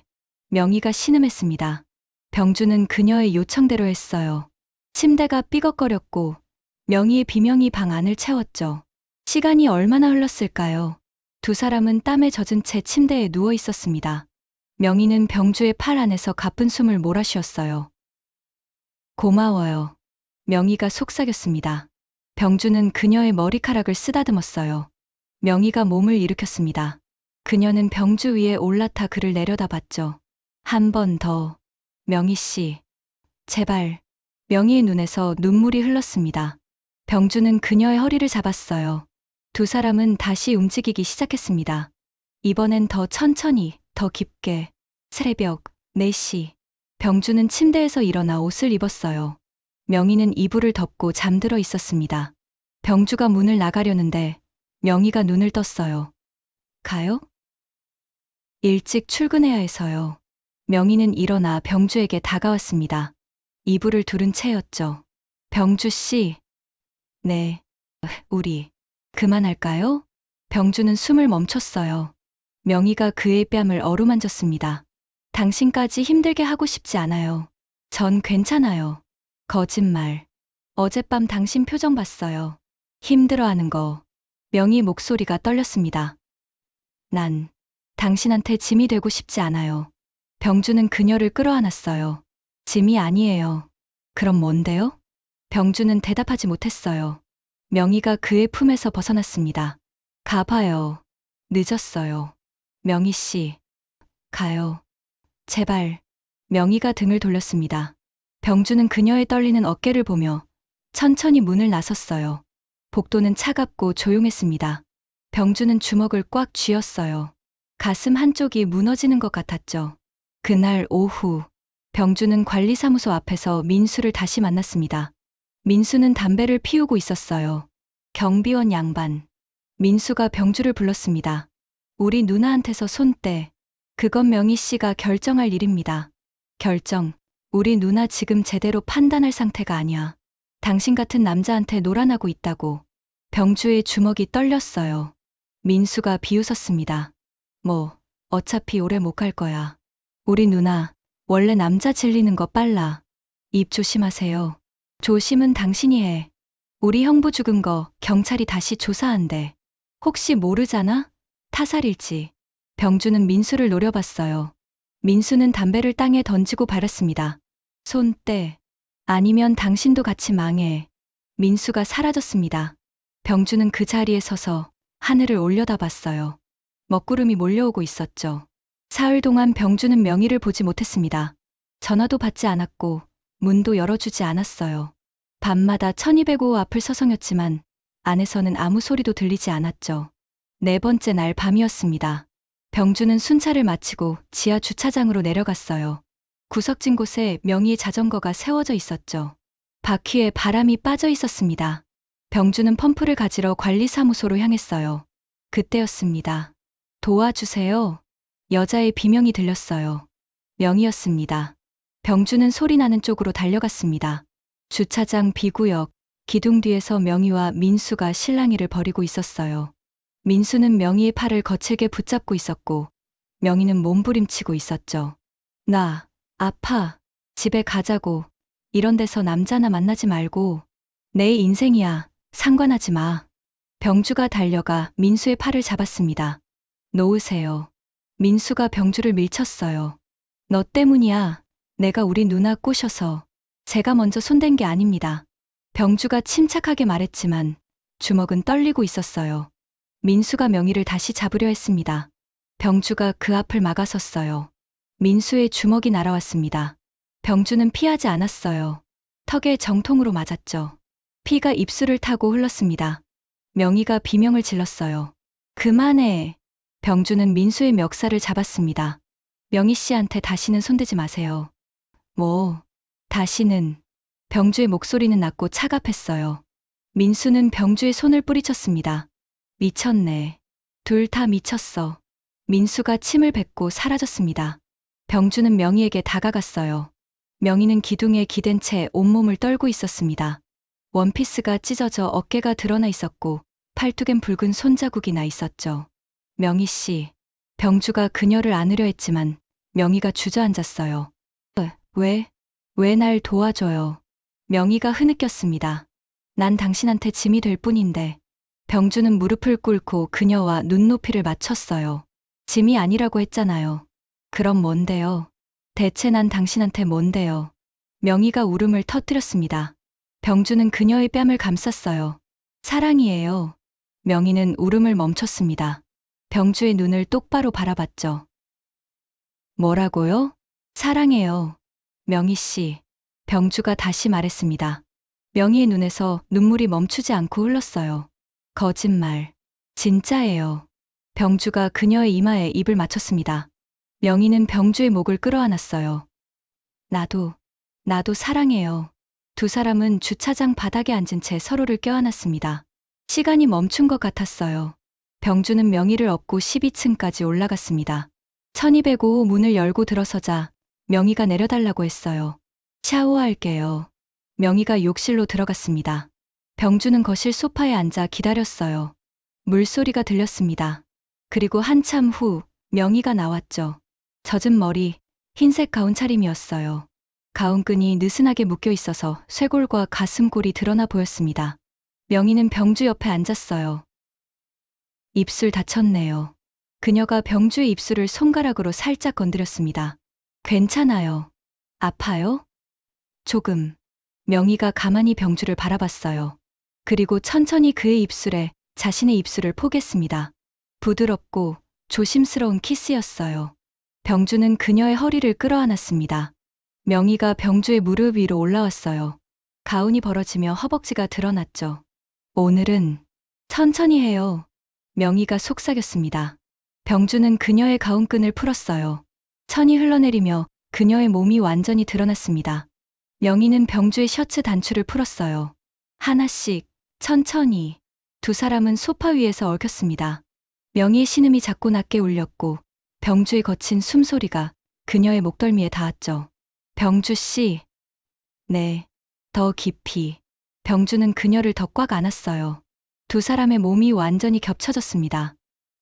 명희가 신음했습니다. 병주는 그녀의 요청대로 했어요. 침대가 삐걱거렸고 명희의 비명이 방 안을 채웠죠. 시간이 얼마나 흘렀을까요? 두 사람은 땀에 젖은 채 침대에 누워 있었습니다. 명희는 병주의 팔 안에서 가쁜 숨을 몰아쉬었어요. 고마워요. 명희가 속삭였습니다. 병주는 그녀의 머리카락을 쓰다듬었어요. 명희가 몸을 일으켰습니다. 그녀는 병주 위에 올라타 그를 내려다봤죠. 한 번 더. 명희 씨. 제발. 명희의 눈에서 눈물이 흘렀습니다. 병주는 그녀의 허리를 잡았어요. 두 사람은 다시 움직이기 시작했습니다. 이번엔 더 천천히, 더 깊게. 새벽 4시. 병주는 침대에서 일어나 옷을 입었어요. 명희는 이불을 덮고 잠들어 있었습니다. 병주가 문을 나가려는데 명희가 눈을 떴어요. 가요? 일찍 출근해야 해서요. 명희는 일어나 병주에게 다가왔습니다. 이불을 두른 채였죠. 병주 씨. 네. 우리 그만할까요? 병주는 숨을 멈췄어요. 명희가 그의 뺨을 어루만졌습니다. 당신까지 힘들게 하고 싶지 않아요. 전 괜찮아요. 거짓말. 어젯밤 당신 표정 봤어요. 힘들어하는 거. 명희 목소리가 떨렸습니다. 난 당신한테 짐이 되고 싶지 않아요. 병주는 그녀를 끌어안았어요. 짐이 아니에요. 그럼 뭔데요? 병주는 대답하지 못했어요. 명희가 그의 품에서 벗어났습니다. 가봐요. 늦었어요. 명희 씨. 가요. 제발. 명희가 등을 돌렸습니다. 병주는 그녀의 떨리는 어깨를 보며 천천히 문을 나섰어요. 복도는 차갑고 조용했습니다. 병주는 주먹을 꽉 쥐었어요. 가슴 한쪽이 무너지는 것 같았죠. 그날 오후, 병주는 관리사무소 앞에서 민수를 다시 만났습니다. 민수는 담배를 피우고 있었어요. 경비원 양반. 민수가 병주를 불렀습니다. 우리 누나한테서 손 떼. 그건 명희 씨가 결정할 일입니다. 결정. 우리 누나 지금 제대로 판단할 상태가 아니야. 당신 같은 남자한테 놀아나고 있다고. 병주의 주먹이 떨렸어요. 민수가 비웃었습니다. 뭐, 어차피 오래 못 갈 거야. 우리 누나, 원래 남자 질리는 거 빨라. 입 조심하세요. 조심은 당신이 해. 우리 형부 죽은 거 경찰이 다시 조사한대. 혹시 모르잖아? 타살일지. 병주는 민수를 노려봤어요. 민수는 담배를 땅에 던지고 발았습니다. 손 떼. 아니면 당신도 같이 망해. 민수가 사라졌습니다. 병주는 그 자리에 서서 하늘을 올려다봤어요. 먹구름이 몰려오고 있었죠. 사흘 동안 병주는 명희를 보지 못했습니다. 전화도 받지 않았고 문도 열어주지 않았어요. 밤마다 1205 앞을 서성였지만 안에서는 아무 소리도 들리지 않았죠. 네 번째 날 밤이었습니다. 병주는 순찰을 마치고 지하 주차장으로 내려갔어요. 구석진 곳에 명희의 자전거가 세워져 있었죠. 바퀴에 바람이 빠져 있었습니다. 병주는 펌프를 가지러 관리사무소로 향했어요. 그때였습니다. 도와주세요. 여자의 비명이 들렸어요. 명희였습니다. 병주는 소리 나는 쪽으로 달려갔습니다. 주차장 B구역, 기둥 뒤에서 명희와 민수가 실랑이를 벌이고 있었어요. 민수는 명희의 팔을 거칠게 붙잡고 있었고 명희는 몸부림치고 있었죠. 나 아파. 집에 가자고. 이런 데서 남자나 만나지 말고. 내 인생이야. 상관하지 마. 병주가 달려가 민수의 팔을 잡았습니다. 놓으세요. 민수가 병주를 밀쳤어요. 너 때문이야. 내가 우리 누나 꼬셔서. 제가 먼저 손댄 게 아닙니다. 병주가 침착하게 말했지만 주먹은 떨리고 있었어요. 민수가 명희를 다시 잡으려 했습니다. 병주가 그 앞을 막아섰어요. 민수의 주먹이 날아왔습니다. 병주는 피하지 않았어요. 턱에 정통으로 맞았죠. 피가 입술을 타고 흘렀습니다. 명희가 비명을 질렀어요. 그만해. 병주는 민수의 멱살을 잡았습니다. 명희 씨한테 다시는 손대지 마세요. 뭐, 다시는. 병주의 목소리는 낮고 차갑했어요. 민수는 병주의 손을 뿌리쳤습니다. 미쳤네. 둘 다 미쳤어. 민수가 침을 뱉고 사라졌습니다. 병주는 명희에게 다가갔어요. 명희는 기둥에 기댄 채 온몸을 떨고 있었습니다. 원피스가 찢어져 어깨가 드러나 있었고 팔뚝엔 붉은 손자국이 나 있었죠. 명희 씨. 병주가 그녀를 안으려 했지만 명희가 주저앉았어요. 왜 날 도와줘요? 명희가 흐느꼈습니다. 난 당신한테 짐이 될 뿐인데. 병주는 무릎을 꿇고 그녀와 눈높이를 맞췄어요. 짐이 아니라고 했잖아요. 그럼 뭔데요? 대체 난 당신한테 뭔데요? 명희가 울음을 터뜨렸습니다. 병주는 그녀의 뺨을 감쌌어요. 사랑이에요. 명희는 울음을 멈췄습니다. 병주의 눈을 똑바로 바라봤죠. 뭐라고요? 사랑해요. 명희 씨. 병주가 다시 말했습니다. 명희의 눈에서 눈물이 멈추지 않고 흘렀어요. 거짓말. 진짜예요. 병주가 그녀의 이마에 입을 맞췄습니다. 명희는 병주의 목을 끌어안았어요. 나도 사랑해요. 두 사람은 주차장 바닥에 앉은 채 서로를 껴안았습니다. 시간이 멈춘 것 같았어요. 병주는 명희를 업고 12층까지 올라갔습니다. 1205 문을 열고 들어서자 명희가 내려달라고 했어요. 샤워할게요. 명희가 욕실로 들어갔습니다. 병주는 거실 소파에 앉아 기다렸어요. 물소리가 들렸습니다. 그리고 한참 후 명희가 나왔죠. 젖은 머리, 흰색 가운 차림이었어요. 가운끈이 느슨하게 묶여 있어서 쇄골과 가슴골이 드러나 보였습니다. 명희는 병주 옆에 앉았어요. 입술 다쳤네요. 그녀가 병주의 입술을 손가락으로 살짝 건드렸습니다. 괜찮아요. 아파요? 조금. 명희가 가만히 병주를 바라봤어요. 그리고 천천히 그의 입술에 자신의 입술을 포겠습니다. 부드럽고 조심스러운 키스였어요. 병주는 그녀의 허리를 끌어안았습니다. 명희가 병주의 무릎 위로 올라왔어요. 가운이 벌어지며 허벅지가 드러났죠. 오늘은 천천히 해요. 명희가 속삭였습니다. 병주는 그녀의 가운끈을 풀었어요. 천이 흘러내리며 그녀의 몸이 완전히 드러났습니다. 명희는 병주의 셔츠 단추를 풀었어요. 하나씩 천천히. 두 사람은 소파 위에서 얽혔습니다. 명희의 신음이 작고 낮게 울렸고 병주의 거친 숨소리가 그녀의 목덜미에 닿았죠. 병주 씨. 네. 더 깊이. 병주는 그녀를 더 꽉 안았어요. 두 사람의 몸이 완전히 겹쳐졌습니다.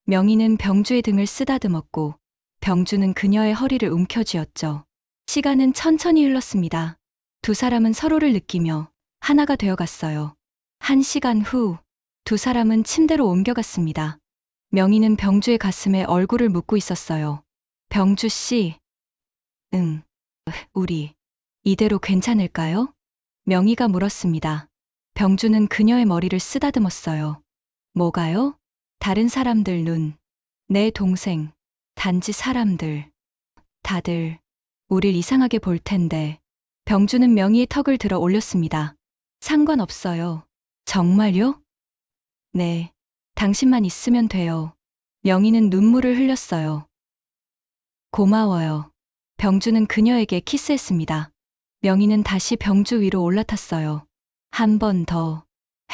명희는 병주의 등을 쓰다듬었고 병주는 그녀의 허리를 움켜쥐었죠. 시간은 천천히 흘렀습니다. 두 사람은 서로를 느끼며 하나가 되어갔어요. 1시간 후, 두 사람은 침대로 옮겨갔습니다. 명희는 병주의 가슴에 얼굴을 묻고 있었어요. 병주 씨. 응. 우리 이대로 괜찮을까요? 명희가 물었습니다. 병주는 그녀의 머리를 쓰다듬었어요. 뭐가요? 다른 사람들 눈. 내 동생. 단지 사람들. 다들 우릴 이상하게 볼 텐데. 병주는 명희의 턱을 들어 올렸습니다. 상관없어요. 정말요? 네. 당신만 있으면 돼요. 명희는 눈물을 흘렸어요. 고마워요. 병주는 그녀에게 키스했습니다. 명희는 다시 병주 위로 올라탔어요. 한 번 더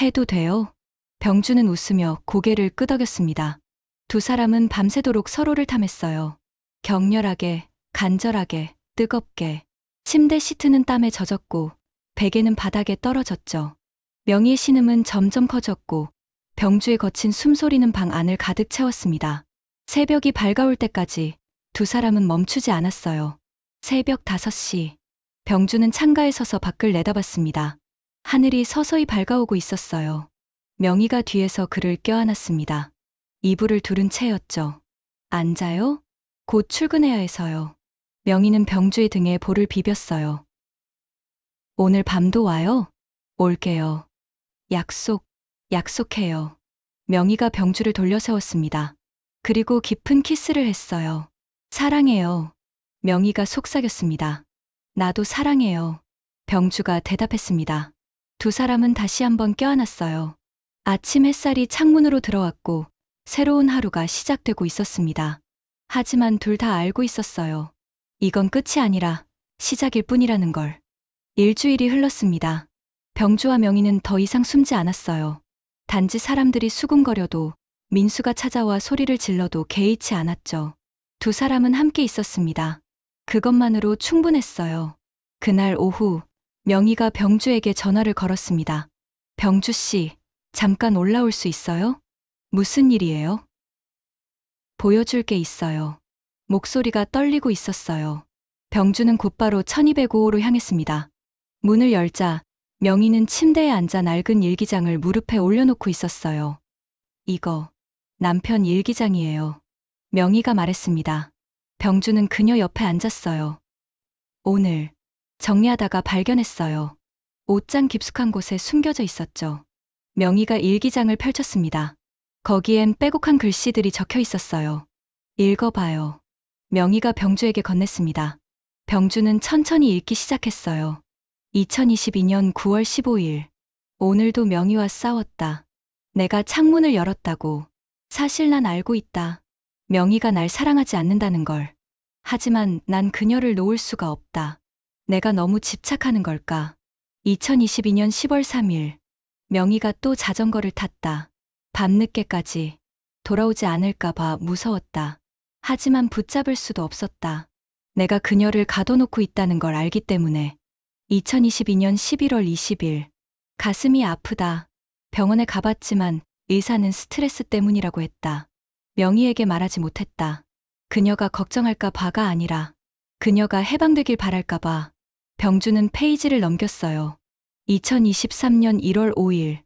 해도 돼요? 병주는 웃으며 고개를 끄덕였습니다. 두 사람은 밤새도록 서로를 탐했어요. 격렬하게, 간절하게, 뜨겁게. 침대 시트는 땀에 젖었고 베개는 바닥에 떨어졌죠. 명희의 신음은 점점 커졌고 병주의 거친 숨소리는 방 안을 가득 채웠습니다. 새벽이 밝아올 때까지 두 사람은 멈추지 않았어요. 새벽 5시. 병주는 창가에 서서 밖을 내다봤습니다. 하늘이 서서히 밝아오고 있었어요. 명희가 뒤에서 그를 껴안았습니다. 이불을 두른 채였죠. 앉아요? 곧 출근해야 해서요. 명희는 병주의 등에 볼을 비볐어요. 오늘 밤도 와요? 올게요. 약속해요. 명희가 병주를 돌려 세웠습니다. 그리고 깊은 키스를 했어요. 사랑해요. 명희가 속삭였습니다. 나도 사랑해요. 병주가 대답했습니다. 두 사람은 다시 한번 껴안았어요. 아침 햇살이 창문으로 들어왔고 새로운 하루가 시작되고 있었습니다. 하지만 둘 다 알고 있었어요. 이건 끝이 아니라 시작일 뿐이라는 걸. 일주일이 흘렀습니다. 병주와 명희는 더 이상 숨지 않았어요. 단지 사람들이 수군거려도 민수가 찾아와 소리를 질러도 개의치 않았죠. 두 사람은 함께 있었습니다. 그것만으로 충분했어요. 그날 오후 명희가 병주에게 전화를 걸었습니다. 병주 씨, 잠깐 올라올 수 있어요? 무슨 일이에요? 보여줄 게 있어요. 목소리가 떨리고 있었어요. 병주는 곧바로 1205호로 향했습니다. 문을 열자 명희는 침대에 앉아 낡은 일기장을 무릎에 올려놓고 있었어요. 이거 남편 일기장이에요. 명희가 말했습니다. 병주는 그녀 옆에 앉았어요. 오늘 정리하다가 발견했어요. 옷장 깊숙한 곳에 숨겨져 있었죠. 명희가 일기장을 펼쳤습니다. 거기엔 빼곡한 글씨들이 적혀 있었어요. 읽어봐요. 명희가 병주에게 건넸습니다. 병주는 천천히 읽기 시작했어요. 2022년 9월 15일. 오늘도 명희와 싸웠다. 내가 창문을 열었다고. 사실 난 알고 있다. 명희가 날 사랑하지 않는다는 걸. 하지만 난 그녀를 놓을 수가 없다. 내가 너무 집착하는 걸까? 2022년 10월 3일. 명희가 또 자전거를 탔다. 밤늦게까지. 돌아오지 않을까봐 무서웠다. 하지만 붙잡을 수도 없었다. 내가 그녀를 가둬놓고 있다는 걸 알기 때문에. 2022년 11월 20일. 가슴이 아프다. 병원에 가봤지만 의사는 스트레스 때문이라고 했다. 명희에게 말하지 못했다. 그녀가 걱정할까 봐가 아니라 그녀가 해방되길 바랄까 봐. 병주는 페이지를 넘겼어요. 2023년 1월 5일.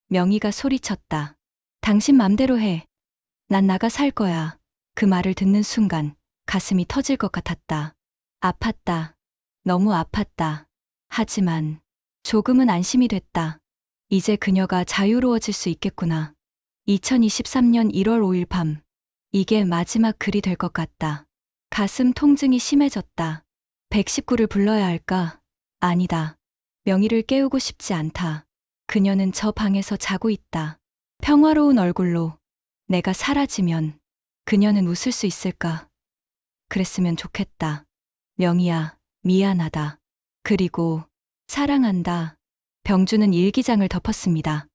명희가 소리쳤다. 당신 맘대로 해. 난 나가 살 거야. 그 말을 듣는 순간 가슴이 터질 것 같았다. 아팠다. 너무 아팠다. 하지만 조금은 안심이 됐다. 이제 그녀가 자유로워질 수 있겠구나. 2023년 1월 5일 밤. 이게 마지막 글이 될 것 같다. 가슴 통증이 심해졌다. 119를 불러야 할까? 아니다. 명희를 깨우고 싶지 않다. 그녀는 저 방에서 자고 있다. 평화로운 얼굴로. 내가 사라지면 그녀는 웃을 수 있을까? 그랬으면 좋겠다. 명희야, 미안하다. 그리고 사랑한다. 병주는 일기장을 덮었습니다.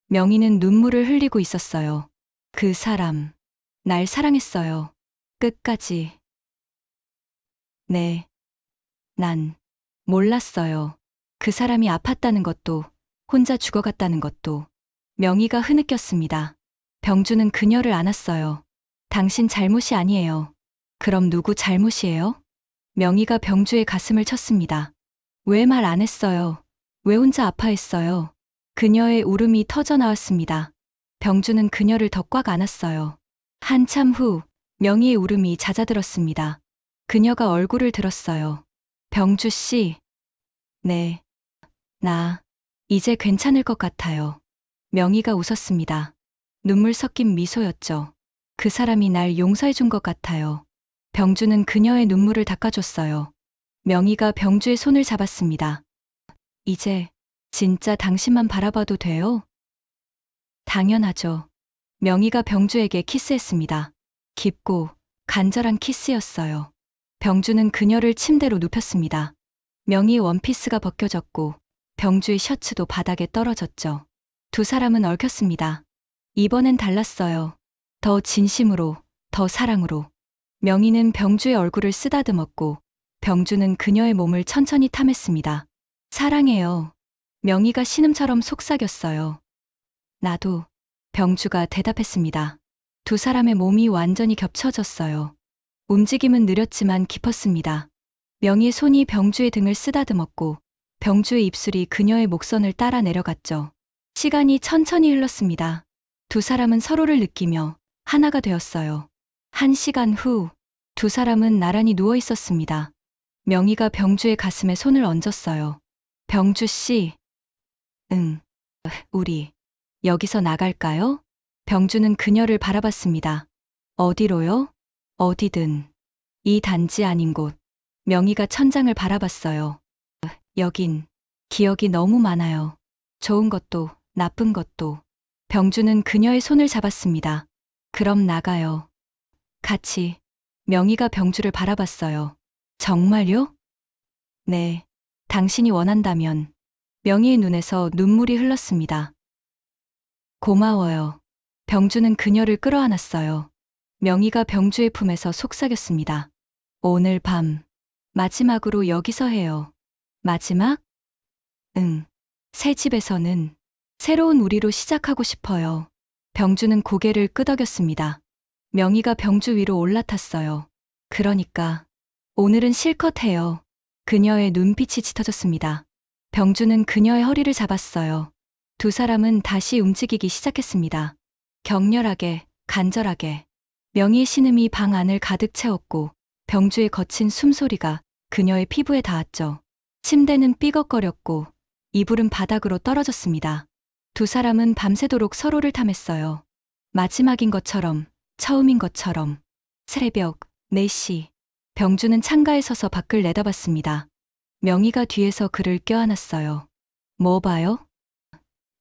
명희는 눈물을 흘리고 있었어요. 그 사람, 날 사랑했어요. 끝까지. 네. 난 몰랐어요. 그 사람이 아팠다는 것도, 혼자 죽어갔다는 것도. 명희가 흐느꼈습니다. 병주는 그녀를 안았어요. 당신 잘못이 아니에요. 그럼 누구 잘못이에요? 명희가 병주의 가슴을 쳤습니다. 왜 말 안 했어요? 왜 혼자 아파했어요? 그녀의 울음이 터져 나왔습니다. 병주는 그녀를 더 꽉 안았어요. 한참 후 명희의 울음이 잦아들었습니다. 그녀가 얼굴을 들었어요. 병주 씨. 네. 나 이제 괜찮을 것 같아요. 명희가 웃었습니다. 눈물 섞인 미소였죠. 그 사람이 날 용서해 준 것 같아요. 병주는 그녀의 눈물을 닦아줬어요. 명희가 병주의 손을 잡았습니다. 이제 진짜 당신만 바라봐도 돼요? 당연하죠. 명희가 병주에게 키스했습니다. 깊고 간절한 키스였어요. 병주는 그녀를 침대로 눕혔습니다. 명희의 원피스가 벗겨졌고 병주의 셔츠도 바닥에 떨어졌죠. 두 사람은 얽혔습니다. 이번엔 달랐어요. 더 진심으로, 더 사랑으로. 명희는 병주의 얼굴을 쓰다듬었고 병주는 그녀의 몸을 천천히 탐했습니다. 사랑해요. 명희가 신음처럼 속삭였어요. 나도. 병주가 대답했습니다. 두 사람의 몸이 완전히 겹쳐졌어요. 움직임은 느렸지만 깊었습니다. 명희의 손이 병주의 등을 쓰다듬었고 병주의 입술이 그녀의 목선을 따라 내려갔죠. 시간이 천천히 흘렀습니다. 두 사람은 서로를 느끼며 하나가 되었어요. 1시간 후, 두 사람은 나란히 누워 있었습니다. 명희가 병주의 가슴에 손을 얹었어요. 병주 씨. 응. 우리 여기서 나갈까요? 병주는 그녀를 바라봤습니다. 어디로요? 어디든. 이 단지 아닌 곳. 명희가 천장을 바라봤어요. 여긴 기억이 너무 많아요. 좋은 것도 나쁜 것도. 병주는 그녀의 손을 잡았습니다. 그럼 나가요. 같이. 명희가 병주를 바라봤어요. 정말요? 네. 당신이 원한다면. 명희의 눈에서 눈물이 흘렀습니다. 고마워요. 병주는 그녀를 끌어안았어요. 명희가 병주의 품에서 속삭였습니다. 오늘 밤. 마지막으로 여기서 해요. 마지막? 응. 새 집에서는 새로운 우리로 시작하고 싶어요. 병주는 고개를 끄덕였습니다. 명희가 병주 위로 올라탔어요. 그러니까 오늘은 실컷 해요. 그녀의 눈빛이 짙어졌습니다. 병주는 그녀의 허리를 잡았어요. 두 사람은 다시 움직이기 시작했습니다. 격렬하게, 간절하게. 명희의 신음이 방 안을 가득 채웠고 병주의 거친 숨소리가 그녀의 피부에 닿았죠. 침대는 삐걱거렸고 이불은 바닥으로 떨어졌습니다. 두 사람은 밤새도록 서로를 탐했어요. 마지막인 것처럼, 처음인 것처럼. 새벽 4시. 병주는 창가에 서서 밖을 내다봤습니다. 명희가 뒤에서 그를 껴안았어요. 뭐 봐요?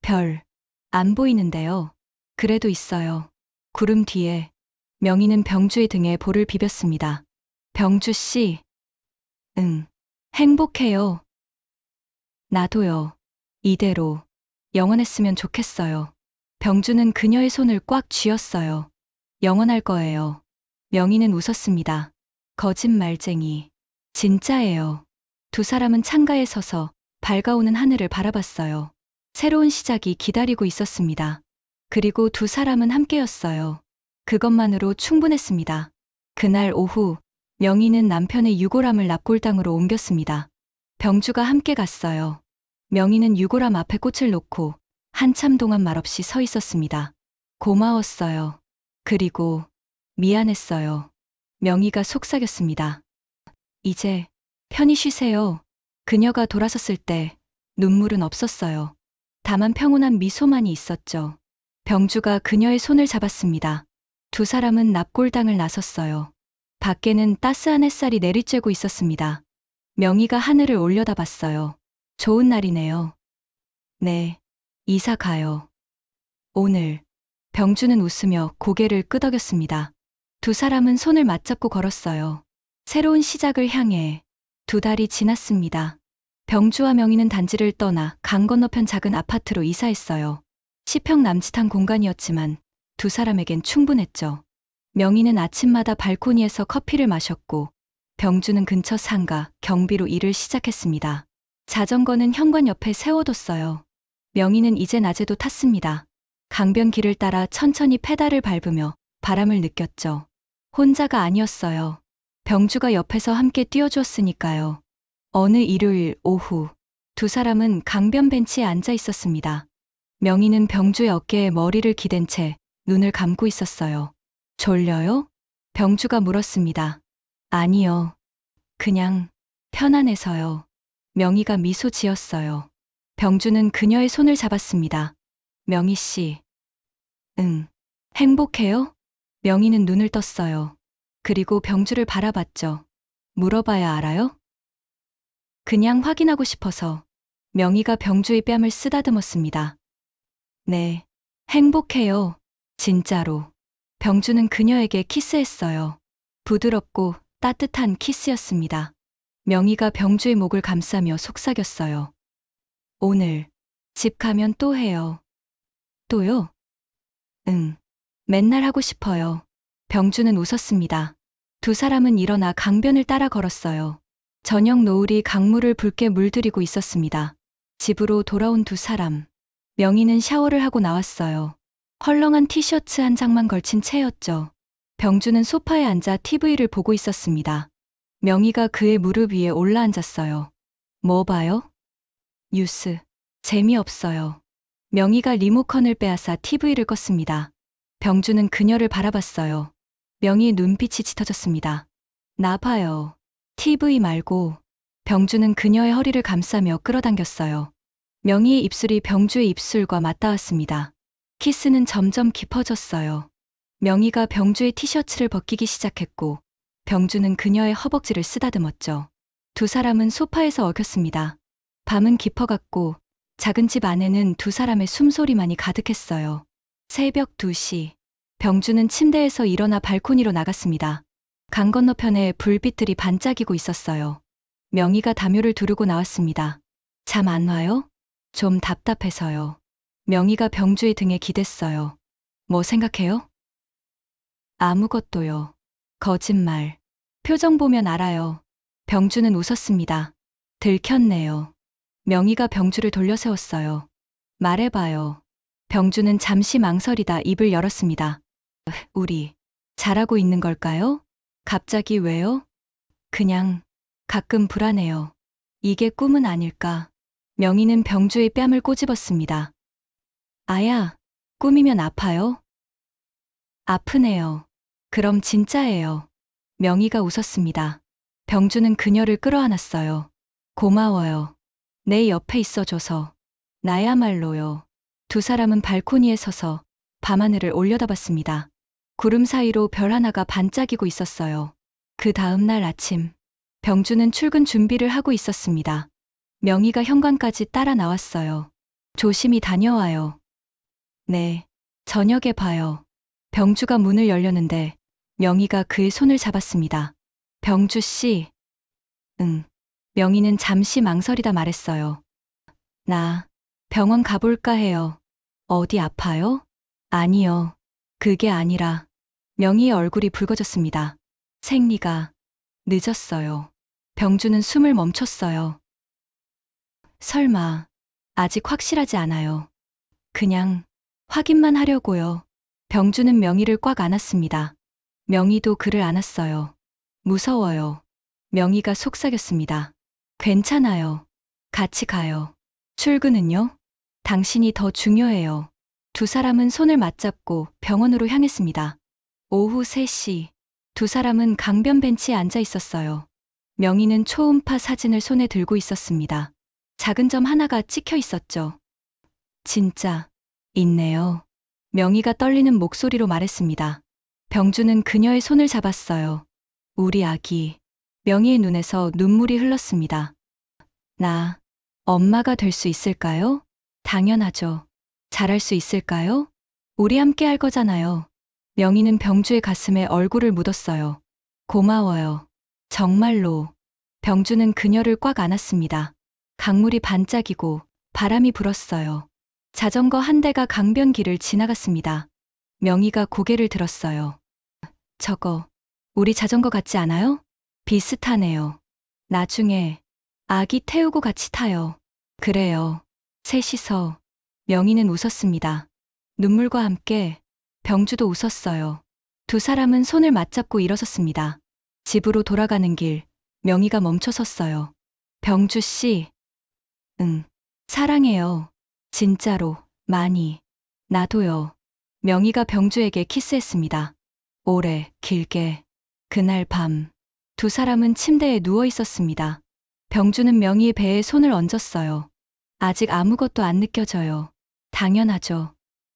별. 안 보이는데요. 그래도 있어요. 구름 뒤에. 명희는 병주의 등에 볼을 비볐습니다. 병주 씨. 응. 행복해요. 나도요. 이대로. 영원했으면 좋겠어요. 병주는 그녀의 손을 꽉 쥐었어요. 영원할 거예요. 명희는 웃었습니다. 거짓말쟁이. 진짜예요. 두 사람은 창가에 서서 밝아오는 하늘을 바라봤어요. 새로운 시작이 기다리고 있었습니다. 그리고 두 사람은 함께였어요. 그것만으로 충분했습니다. 그날 오후, 명희는 남편의 유골함을 납골당으로 옮겼습니다. 병주가 함께 갔어요. 명희는 유골함 앞에 꽃을 놓고 한참 동안 말없이 서 있었습니다. 고마웠어요. 그리고 미안했어요. 명희가 속삭였습니다. 이제 편히 쉬세요. 그녀가 돌아섰을 때 눈물은 없었어요. 다만 평온한 미소만이 있었죠. 병주가 그녀의 손을 잡았습니다. 두 사람은 납골당을 나섰어요. 밖에는 따스한 햇살이 내리쬐고 있었습니다. 명희가 하늘을 올려다봤어요. 좋은 날이네요. 네, 이사 가요. 오늘. 병주는 웃으며 고개를 끄덕였습니다. 두 사람은 손을 맞잡고 걸었어요. 새로운 시작을 향해. 2달이 지났습니다. 병주와 명희는 단지를 떠나 강 건너편 작은 아파트로 이사했어요. 10평 남짓한 공간이었지만 두 사람에겐 충분했죠. 명희는 아침마다 발코니에서 커피를 마셨고 병주는 근처 상가, 경비로 일을 시작했습니다. 자전거는 현관 옆에 세워뒀어요. 명희는 이제 낮에도 탔습니다. 강변길을 따라 천천히 페달을 밟으며 바람을 느꼈죠. 혼자가 아니었어요. 병주가 옆에서 함께 뛰어주었으니까요. 어느 일요일 오후 두 사람은 강변 벤치에 앉아 있었습니다. 명희는 병주의 어깨에 머리를 기댄 채 눈을 감고 있었어요. 졸려요? 병주가 물었습니다. 아니요. 그냥 편안해서요. 명희가 미소 지었어요. 병주는 그녀의 손을 잡았습니다. 명희 씨. 응. 행복해요? 명희는 눈을 떴어요. 그리고 병주를 바라봤죠. 물어봐야 알아요? 그냥 확인하고 싶어서. 명희가 병주의 뺨을 쓰다듬었습니다. 네. 행복해요. 진짜로. 병주는 그녀에게 키스했어요. 부드럽고 따뜻한 키스였습니다. 명희가 병주의 목을 감싸며 속삭였어요. 오늘 집 가면 또 해요. 또요? 응. 맨날 하고 싶어요. 병주는 웃었습니다. 두 사람은 일어나 강변을 따라 걸었어요. 저녁 노을이 강물을 붉게 물들이고 있었습니다. 집으로 돌아온 두 사람. 명희는 샤워를 하고 나왔어요. 헐렁한 티셔츠 한 장만 걸친 채였죠. 병주는 소파에 앉아 TV를 보고 있었습니다. 명희가 그의 무릎 위에 올라앉았어요. 뭐 봐요? 뉴스. 재미없어요. 명희가 리모컨을 빼앗아 TV를 껐습니다. 병주는 그녀를 바라봤어요. 명희의 눈빛이 짙어졌습니다. 나 봐요. TV 말고. 병주는 그녀의 허리를 감싸며 끌어당겼어요. 명희의 입술이 병주의 입술과 맞닿았습니다. 키스는 점점 깊어졌어요. 명희가 병주의 티셔츠를 벗기기 시작했고 병주는 그녀의 허벅지를 쓰다듬었죠. 두 사람은 소파에서 어겼습니다. 밤은 깊어갔고 작은 집 안에는 두 사람의 숨소리만이 가득했어요. 새벽 2시. 병주는 침대에서 일어나 발코니로 나갔습니다. 강 건너편에 불빛들이 반짝이고 있었어요. 명희가 담요를 두르고 나왔습니다. 잠 안 와요? 좀 답답해서요. 명희가 병주의 등에 기댔어요. 뭐 생각해요? 아무것도요. 거짓말. 표정 보면 알아요. 병주는 웃었습니다. 들켰네요. 명희가 병주를 돌려세웠어요. 말해봐요. 병주는 잠시 망설이다 입을 열었습니다. 우리 잘하고 있는 걸까요? 갑자기 왜요? 그냥 가끔 불안해요. 이게 꿈은 아닐까? 명희는 병주의 뺨을 꼬집었습니다. 아야, 꿈이면 아파요? 아프네요. 그럼 진짜예요. 명희가 웃었습니다. 병주는 그녀를 끌어안았어요. 고마워요. 내 옆에 있어줘서. 나야말로요. 두 사람은 발코니에 서서 밤하늘을 올려다봤습니다. 구름 사이로 별 하나가 반짝이고 있었어요. 그 다음 날 아침, 병주는 출근 준비를 하고 있었습니다. 명희가 현관까지 따라 나왔어요. 조심히 다녀와요. 네, 저녁에 봐요. 병주가 문을 열려는데 명희가 그의 손을 잡았습니다. 병주 씨. 응. 명희는 잠시 망설이다 말했어요. 나 병원 가볼까 해요. 어디 아파요? 아니요. 그게 아니라. 명희의 얼굴이 붉어졌습니다. 생리가 늦었어요. 병주는 숨을 멈췄어요. 설마 아직 확실하지 않아요. 그냥 확인만 하려고요. 병주는 명희를 꽉 안았습니다. 명희도 그를 안았어요. 무서워요. 명희가 속삭였습니다. 괜찮아요. 같이 가요. 출근은요? 당신이 더 중요해요. 두 사람은 손을 맞잡고 병원으로 향했습니다. 오후 3시. 두 사람은 강변 벤치에 앉아 있었어요. 명희는 초음파 사진을 손에 들고 있었습니다. 작은 점 하나가 찍혀 있었죠. 진짜 있네요. 명희가 떨리는 목소리로 말했습니다. 병주는 그녀의 손을 잡았어요. 우리 아기. 명희의 눈에서 눈물이 흘렀습니다. 나 엄마가 될 수 있을까요? 당연하죠. 잘할 수 있을까요? 우리 함께 할 거잖아요. 명희는 병주의 가슴에 얼굴을 묻었어요. 고마워요. 정말로. 병주는 그녀를 꽉 안았습니다. 강물이 반짝이고 바람이 불었어요. 자전거 한 대가 강변길을 지나갔습니다. 명희가 고개를 들었어요. 저거, 우리 자전거 같지 않아요? 비슷하네요. 나중에 아기 태우고 같이 타요. 그래요. 셋이서. 명희는 웃었습니다. 눈물과 함께 병주도 웃었어요. 두 사람은 손을 맞잡고 일어섰습니다. 집으로 돌아가는 길, 명희가 멈춰 섰어요. 병주 씨. 응. 사랑해요. 진짜로, 많이. 나도요. 명희가 병주에게 키스했습니다. 오래, 길게. 그날 밤, 두 사람은 침대에 누워 있었습니다. 병주는 명희의 배에 손을 얹었어요. 아직 아무것도 안 느껴져요. 당연하죠.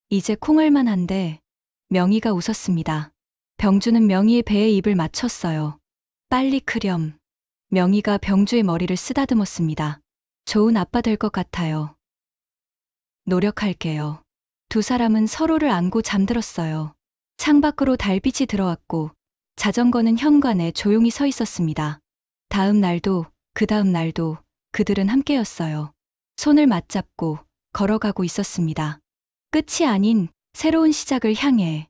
이제 콩을만 한데. 명희가 웃었습니다. 병주는 명희의 배에 입을 맞췄어요. 빨리 크렴. 명희가 병주의 머리를 쓰다듬었습니다. 좋은 아빠 될 것 같아요. 노력할게요. 두 사람은 서로를 안고 잠들었어요. 창밖으로 달빛이 들어왔고 자전거는 현관에 조용히 서 있었습니다. 다음 날도 그 다음 날도 그들은 함께였어요. 손을 맞잡고 걸어가고 있었습니다. 끝이 아닌 새로운 시작을 향해.